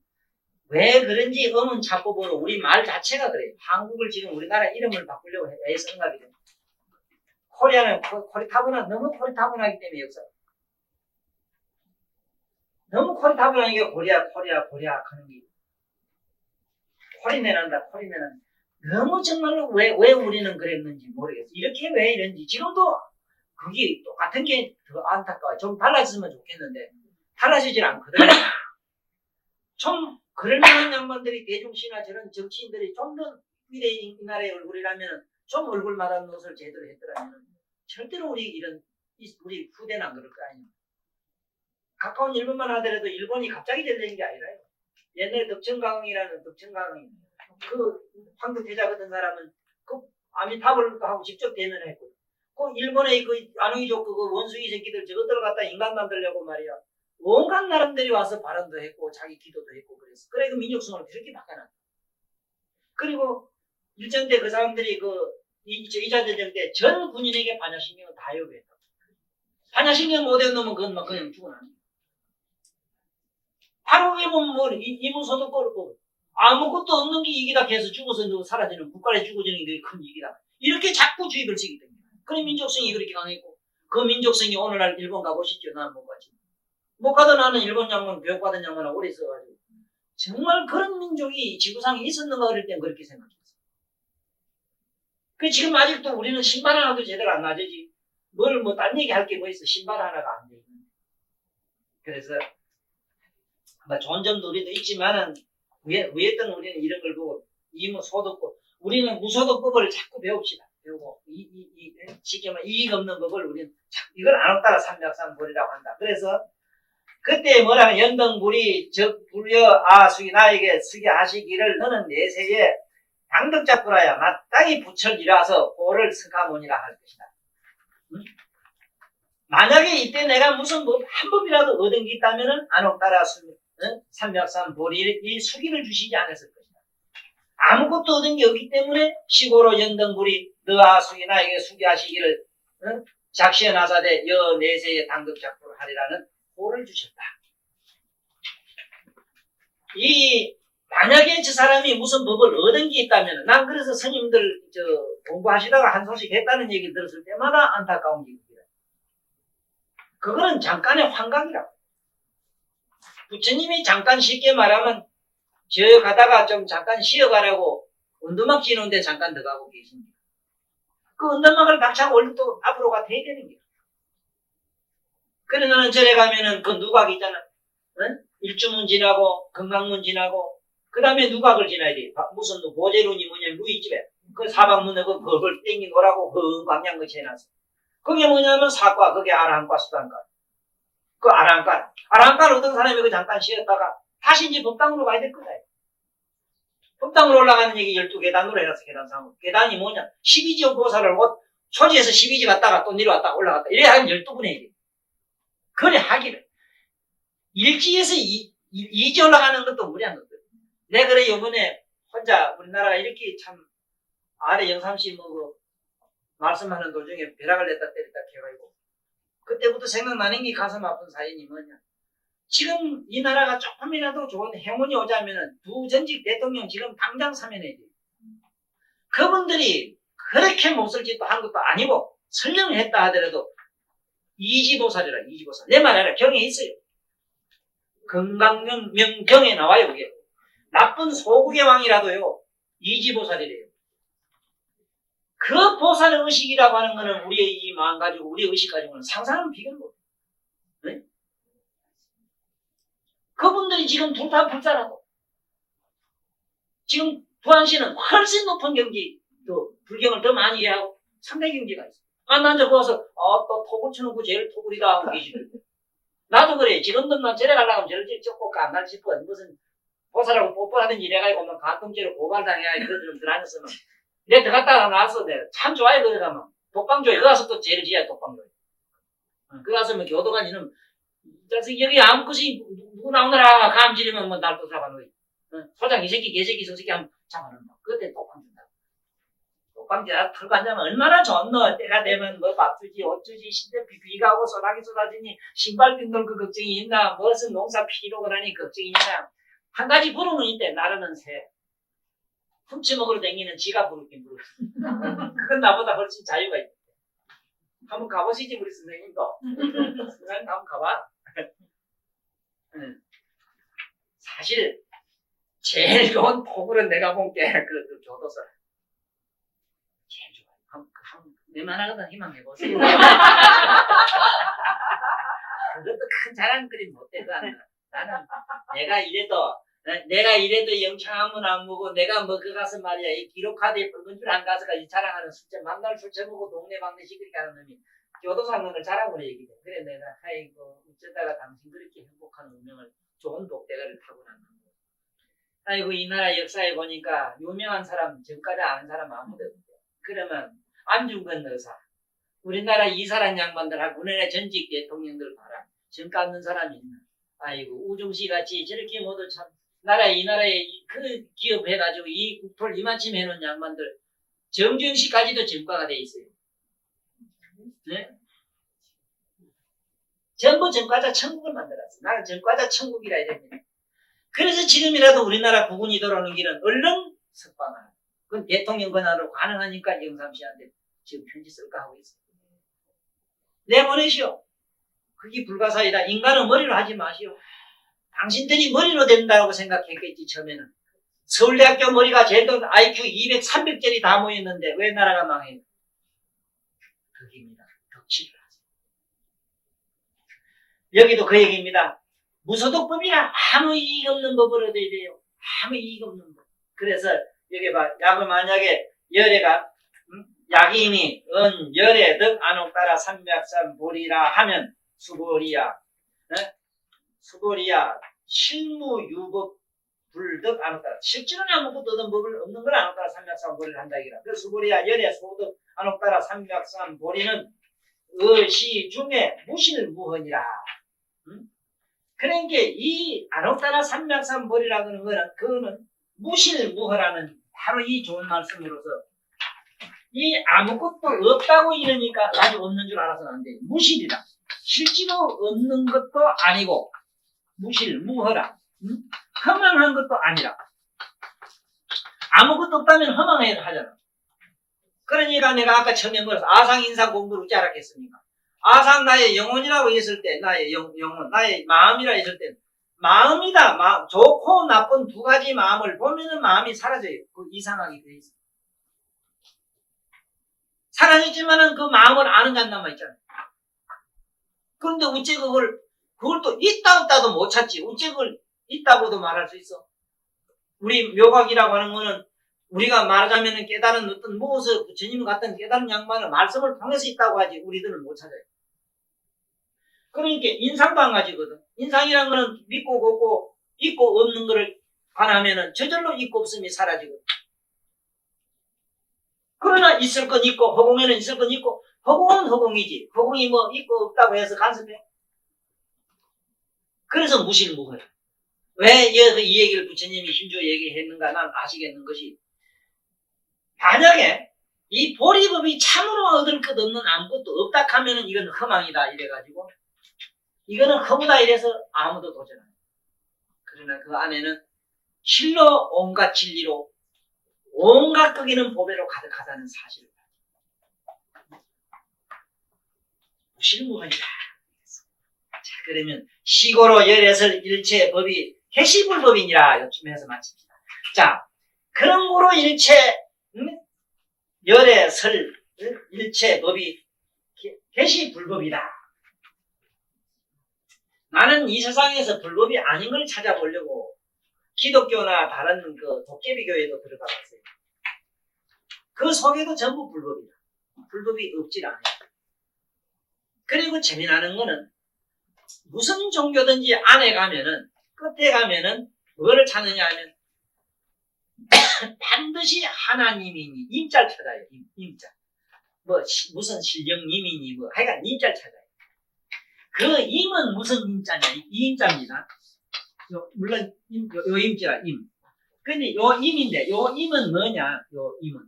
왜 그런지 자법으로 우리 말 자체가 그래요. 한국을 지금 우리나라 이름을 바꾸려고 애쓰는가 봐요. 코리아는 너무 코리타분하기 때문에 역사 너무 코리타분한 게 코리아 하는 게 코리내난다. 너무 정말로 왜 우리는 그랬는지 모르겠어. 이렇게 왜 이런지 지금도 그게 똑같은 게 더 안타까워요. 좀 달라졌으면 좋겠는데 달라지질 않거든요. 좀 그럴만한 양반들이 대중시나 저런 정치인들이 좀 더 위대한 이 나라의 얼굴이라면 좀 얼굴마다 것을 제대로 했더라면 절대로 우리 후대는 안 그럴 거 아니에요. 가까운 일본만 하더라도 일본이 갑자기 되는 게 아니라요. 옛날에 덕천강이라는 그 황금태자 같은 사람은 그 아미타불 하고 직접 대면했고 그 일본의 그 안웅이족 그 원숭이 새끼들 저것들 갖다 인간 만들려고 말이야 온갖 나름들이 와서 발언도 했고 자기 기도도 했고 그랬어. 그래 그 민족성을 그렇게 바꿔놨다. 그리고 일전 때 그 사람들이 그 2차 대전 때 전 군인에게 반야신경을 다 요구했다. 반야신경 못해 놓으면 그건 막 그냥 죽어나니. 바로 왜 보면 이무소득 걸고 아무것도 없는 게 이기다 해서 죽어서 사라지는 국가에 죽어지는 게 큰 이기다. 이렇게 자꾸 주입을 시기 때문에. 그래 민족성이 그렇게 강했고 그 민족성이 오늘날 일본 가보시죠. 난 못 가지. 못 가도 나는 일본 양반 교육받은 양반하고 오래 있어가지고 정말 그런 민족이 지구상에 있었는가 그럴 땐 그렇게 생각했어. 그 지금 아직도 우리는 신발 하나도 제대로 안 놔주지. 딴 얘기 할 게 뭐 있어. 신발 하나가 안 돼. 그래서 좋은 점도 우리도 있지만은 위에던 우리는 이런 걸 보고 이무소득법 우리는 무소득법을 자꾸 배웁시다. 배우고 지켜만 이익 없는 법을 우리는 이걸 안 따라 삼작삼불이라고 한다. 그래서 그때 뭐라면 연등불이 적불여 아수기 나에게 수기 하시기를 너는 내세에 당덕잡구라야 마땅히 부처이라서 고를 석가모니라 할 것이다. 만약에 이때 내가 무슨 한 법이라도 얻은 게 있다면은 안옥따라 삼백삼 보리 수기를 주시지 않았을 것이다. 아무것도 얻은 게 없기 때문에 시고로 연등불이 너아 수기 나에게 수기하시기를 작시에 나사대 여 내세의 당급작부를 하리라는 호를 주셨다. 만약에 저 사람이 무슨 법을 얻은 게 있다면, 난 그래서 스님들 공부하시다가 한 소식 했다는 얘기를 들었을 때마다 안타까운 일입니다. 그거는 잠깐의 환각이라고. 부처님이 잠깐 쉽게 말하면 저 가다가 좀 잠깐 쉬어가라고 언더막 지는데 잠깐 들어가고 계십니다. 그 언더막을 박차고 얼른 또 앞으로 가야 되는 거야. 그러면은 절에 가면은 그 누각 있잖아. 일주문 지나고 건강문 지나고 그 다음에 누각을 지나야 돼. 무슨 보제론이 뭐냐면 루이집에 그 사방문에 그 벌벌 땡긴 거라고 그 광양 거치해 놨어. 그게 뭐냐면 사과, 그게 아라한과 수단과. 그 아라한과를 얻은 사람이 그 잠깐 쉬었다가 다시 이제 법당으로 가야 될 거다. 법당으로 올라가는 얘기 12계단으로 해놨어, 계단상으로. 계단이 뭐냐? 12지 보살을 초지에서 12지 갔다가 또 내려왔다가 올라갔다. 이래 하면 12분의 1이. 그래 하기를. 1지에서 2지 올라가는 것도 무리한 것들. 내가 그래, 요번에 혼자 우리나라가 이렇게 참, 아래 영삼시 말씀하는 도중에 벼락을 냈다 때렸다 해가지고 그때부터 생각나는 게 가슴 아픈 사연이 뭐냐. 지금 이 나라가 조금이라도 좋은 행운이 오자면은 두 전직 대통령 지금 당장 사면해야 돼. 그분들이 그렇게 못쓸 짓도 한 것도 아니고 설명을 했다 하더라도 이지보살이라. 이지보살. 내 말이 아니라 경에 있어요. 건강명 경에 나와요. 그게 나쁜 소국의 왕이라도요 이지보살이래요. 그 보살의 의식이라고 하는 거는 우리의 이 마음 가지고, 우리의 의식 가지고는 상상하면 비교는 못. 네? 그분들이 지금 둘 다 불자라고. 지금 부안시는 훨씬 높은 경지, 또 불경을 더 많이 이해하고 상대 경지가 있어. 난 저 거기서 또 토굴 쳐놓고 제일 토굴이다 하고 계시더라고. 나도 그래. 지금도 난 절에 가려고 하면 저를 쫓고 안 갈 싶어. 무슨 보살하고 뽀뽀하든지 이래가지고 막 간통죄로 고발당해야 이런 좀 들어앉았으면 내가 들어갔다가 나왔어. 내가 참 좋아해. 거기 가면 독방조에 그 가서 또 죄를 지어야 독방조에. 그 가서 뭐 교도관 이놈 여기 아무 것이 누구 나오느라 감지르면 뭐 날 또 잡아놓이. 소장 이 새끼 개새끼 저 새끼 한번 잡아놓는 거. 그때 독방 준다. 독방죄 털고 앉으면 얼마나 좋노. 때가 되면 뭐 밥 주지 옷 주지 신대 비가 오고 소나기 쏟아지니 신발 빈돌 그 걱정이 있나. 무슨 농사 피로 그러니 걱정이 있나. 한 가지 부르는 있대. 나르는 새. 훔치 먹으러 다니는 지가 부르긴 부르. 그건 나보다 훨씬 자유가 있대. 한번 가보시지 우리 선생님도. 선생님 한번 가봐. 사실 제일 좋은 토굴은 내가 본 게 그 교도소. 제일 좋아요. 내만하거든 희망해보세요. 그것도 큰 자랑거리 못해. 나는 내가 이래도 영창하면 안 먹고, 내가 뭐 그 가서 말이야, 이 기록카드에 붉은 줄 안 가서까지 자랑하는 술자, 만날 술 처먹고 동네 방네 시끄럽게 하는 놈이 교도소 하는 걸 자랑으로 얘기해. 그래, 내가, 아이고, 어쩌다가 당신 그렇게 행복한 운명을, 좋은 독대가를 타고난 거. 아이고, 이 나라 역사에 보니까 유명한 사람, 전까지 아는 사람 아무도 없대. 그러면, 안중근 의사, 우리나라 이사란 양반들하고 우리나라 전직 대통령들 봐라. 전가 없는 사람이 있나. 아이고, 우중씨 같이 저렇게 모두 참, 이 나라에 그 기업 해가지고 이 국토를 이만큼 해놓은 양반들, 정준씨까지도 전과가 돼 있어요. 네? 전부 전과자 천국을 만들었어. 나는 전과자 천국이라 이랬는데. 그래서 지금이라도 우리나라 국군이 돌아오는 길은 얼른 석방하라. 그건 대통령 권한으로 가능하니까 영삼씨한테 지금 편지 쓸까 하고 있어. 내보내시오. 그게 불가사의다. 인간은 머리로 하지 마시오. 당신들이 머리로 된다고 생각했겠지, 처음에는. 서울대학교 머리가 제일 더 IQ 200, 300짜리 다 모였는데 왜 나라가 망해요? 덕입니다. 덕치를 하세요. 여기도 그 얘기입니다. 무소득법이라 아무 이익 없는 법을 얻어야 돼요. 아무 이익 없는 법. 그래서 여기 봐. 약을 만약에 열애가 약인이 열애 득 안옥따라 삼맥삼 보리라 하면 수보리야. 수보리야 실무유법 불득 안옥따라. 실제로는 아무것도 얻은 법을 없는 걸 안옥따라 삼맥삼 보리를 한다 이기라. 그 수보리야 열애 소득 안옥따라 삼맥삼 보리는 의시 중에 무실무헌이라. 그러니까 이 안옥다나 삼맥삼벌이라는 거는 그거는 무실무허라는 바로 이 좋은 말씀으로서 이 아무것도 없다고 이러니까 아주 없는 줄 알아서는 안 돼. 무실이다. 실제로 없는 것도 아니고 무실무허라. 허망한 것도 아니라. 아무것도 없다면 허망해야 하잖아. 그러니까 내가 아까 처음에 뭐랬어? 아상, 인상, 공부를 어찌 알았겠습니까? 아상 나의 영혼이라고 했을 때, 나의 영혼, 나의 마음이라 했을 때, 마음이다. 좋고 나쁜 두 가지 마음을 보면은 마음이 사라져요. 그 이상하게 돼 있어. 사라졌지만은 그 마음을 아는 간단만 있잖아. 그런데 어째 그걸 또 있다 없다도 못 찾지. 어째 그걸 있다고도 말할 수 있어. 우리 묘각이라고 하는 거는 우리가 말하자면 깨달은 어떤 무엇을 부처님 같은 깨달은 양반을 말씀을 통해서 있다고 하지 우리들은 못 찾아요. 그러니까 인상도 한 가지거든. 인상이라는 거는 믿고 걷고 있고 없는 거를 관하면은 저절로 있고 없음이 사라지거든. 그러나 있을 건 있고 허공에는 있을 건 있고 허공은 허공이지. 허공이 뭐 있고 없다고 해서 간섭해. 그래서 무실무허야. 왜 이 얘기를 부처님이 힘주어 얘기했는가 난 아시겠는 것이 만약에 이 보리법이 참으로 얻을 것 없는 아무것도 없다 하면은 이건 허망이다 이래가지고 이거는 허무다 이래서 아무도 도전 안 해. 그러나 그 안에는 실로 온갖 진리로 온갖 끄기는 보배로 가득하다는 사실을 무실무헌이다. 자 그러면 시고로 열애설 일체 법이 개시불법이니라 요쯤에서 마칩시다. 자 그런 거로 일체 열애설 일체 법이 개시불법이다. 나는 이 세상에서 불법이 아닌 걸 찾아보려고 기독교나 다른 그 도깨비교회도 들어가 봤어요. 그 속에도 전부 불법이다. 불법이 없질 않아요. 그리고 재미나는 거는 무슨 종교든지 안에 가면은 끝에 가면은 뭐를 찾느냐 하면 반드시 하나님이니 임자를 찾아요. 임자. 뭐 무슨 신령님이니 뭐 하여간 임자를 찾아요. 그 임은 무슨 임자냐? 이 임자입니다. 물론 요 임자라 임. 근데 요 임인데 요 임은 뭐냐? 요 임은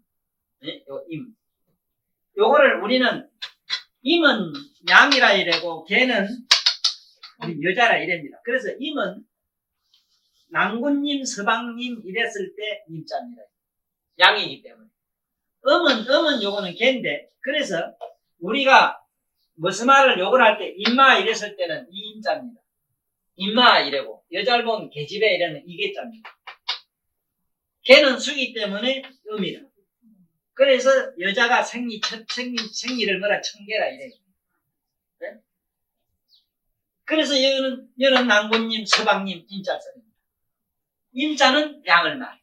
네? 요 임. 요거를 우리는 임은 양이라 이래고 걔는 우리 여자라 이랍니다. 그래서 임은 낭군님, 서방님 이랬을 때 임자입니다. 양이기 때문에. 음은 요거는 걔인데 그래서 우리가 무슨 말을 욕을 할 때 임마 이랬을 때는 이 임자입니다. 임마 이래고 여자를 보면 계집애 이래는 이계자입니다. 걔는 수기 때문에 음이다. 그래서 여자가 생리를 뭐라 청계라 이래. 네? 그래서 여는 낭군님, 서방님 임자 써입니다. 임자는 양을 말해요.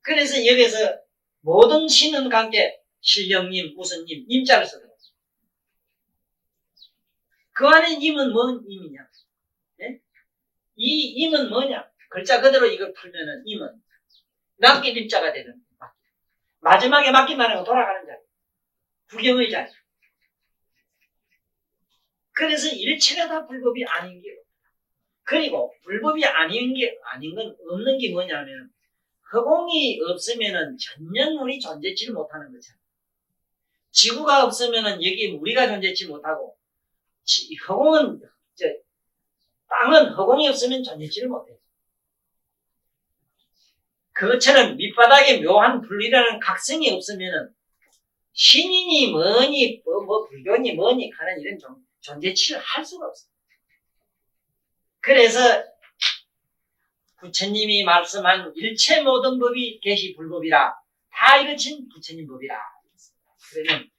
그래서 여기서 모든 신은 관계 신령님, 무슨님, 임자를 쓰더라고요. 그 안에 임은 뭔 임이냐? 네? 이 임은 뭐냐? 글자 그대로 이걸 풀면은 임은 낚일 임자가 되는 마지막에 맡기만 하고 돌아가는 자리. 구경의 자리. 그래서 일체가 다 불법이 아닌 게 그리고 불법이 아닌 건 없는 게 뭐냐면 허공이 없으면은 전혀 우리 존재치를 못하는 거잖아요. 지구가 없으면은 여기 우리가 존재치 못하고 허공은 땅은 허공이 없으면 존재치를 못해요. 그것처럼 밑바닥에 묘한 분리라는 각성이 없으면은 신인이 뭐니 뭐 불교니 뭐니 하는 이런 존재치를 할 수가 없어요. 그래서 부처님이 말씀한 일체 모든 법이 개시불법이라 다 이르친 부처님 법이라. 그러면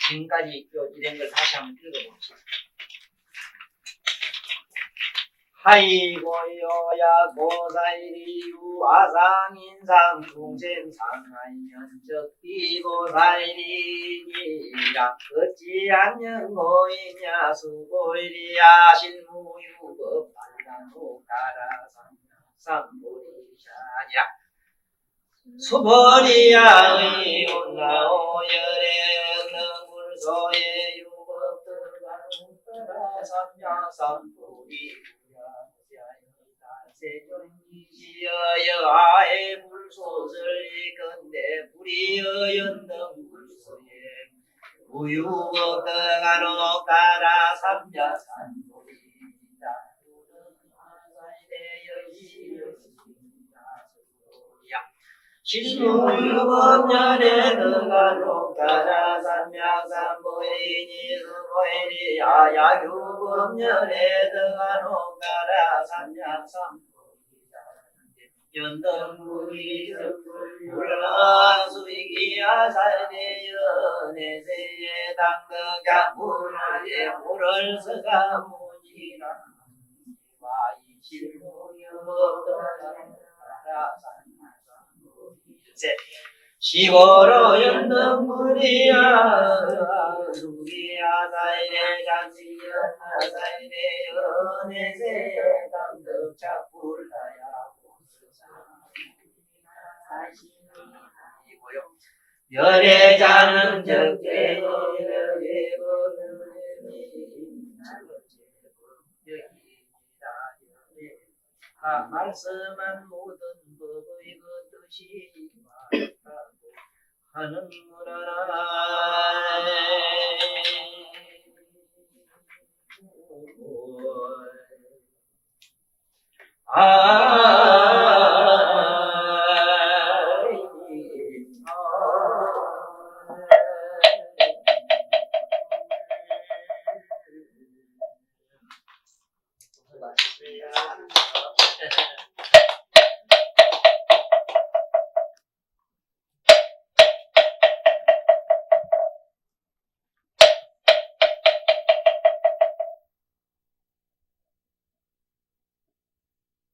지금까지 이런 걸 다시 한번 읽어봅시다. 하이고요야 고사이리유 아상인상 중생상하이면적 이고사이리니라 어찌 안녕 고이냐 수고이리야 실무유법 발단호 가라상보리샤니라 수보리야 의온나오 열애 능굴 불소의 유법들과 문따라 삼야삼불이 세존이시여 아의 불소설 이건데 불이여 연등 불소에 우유법등하노 가라 삼야삼불이다 실무유법년에 등하노 가라 삼야삼불이니 수보이니 아야유법년에 등하노 가라 삼야삼불 연등불이 불라수이기야 살대여 내세에 당덕야 불하에 불을 서가 무지라 와이 실무여법등하노 시고로 연등불이야 수기야 사이네 장시여 사이네 연내세 당덕자 불라야 이고요. 열애자는 적재고 말씀한 모든 법의 그 뜻이 하는구나. 아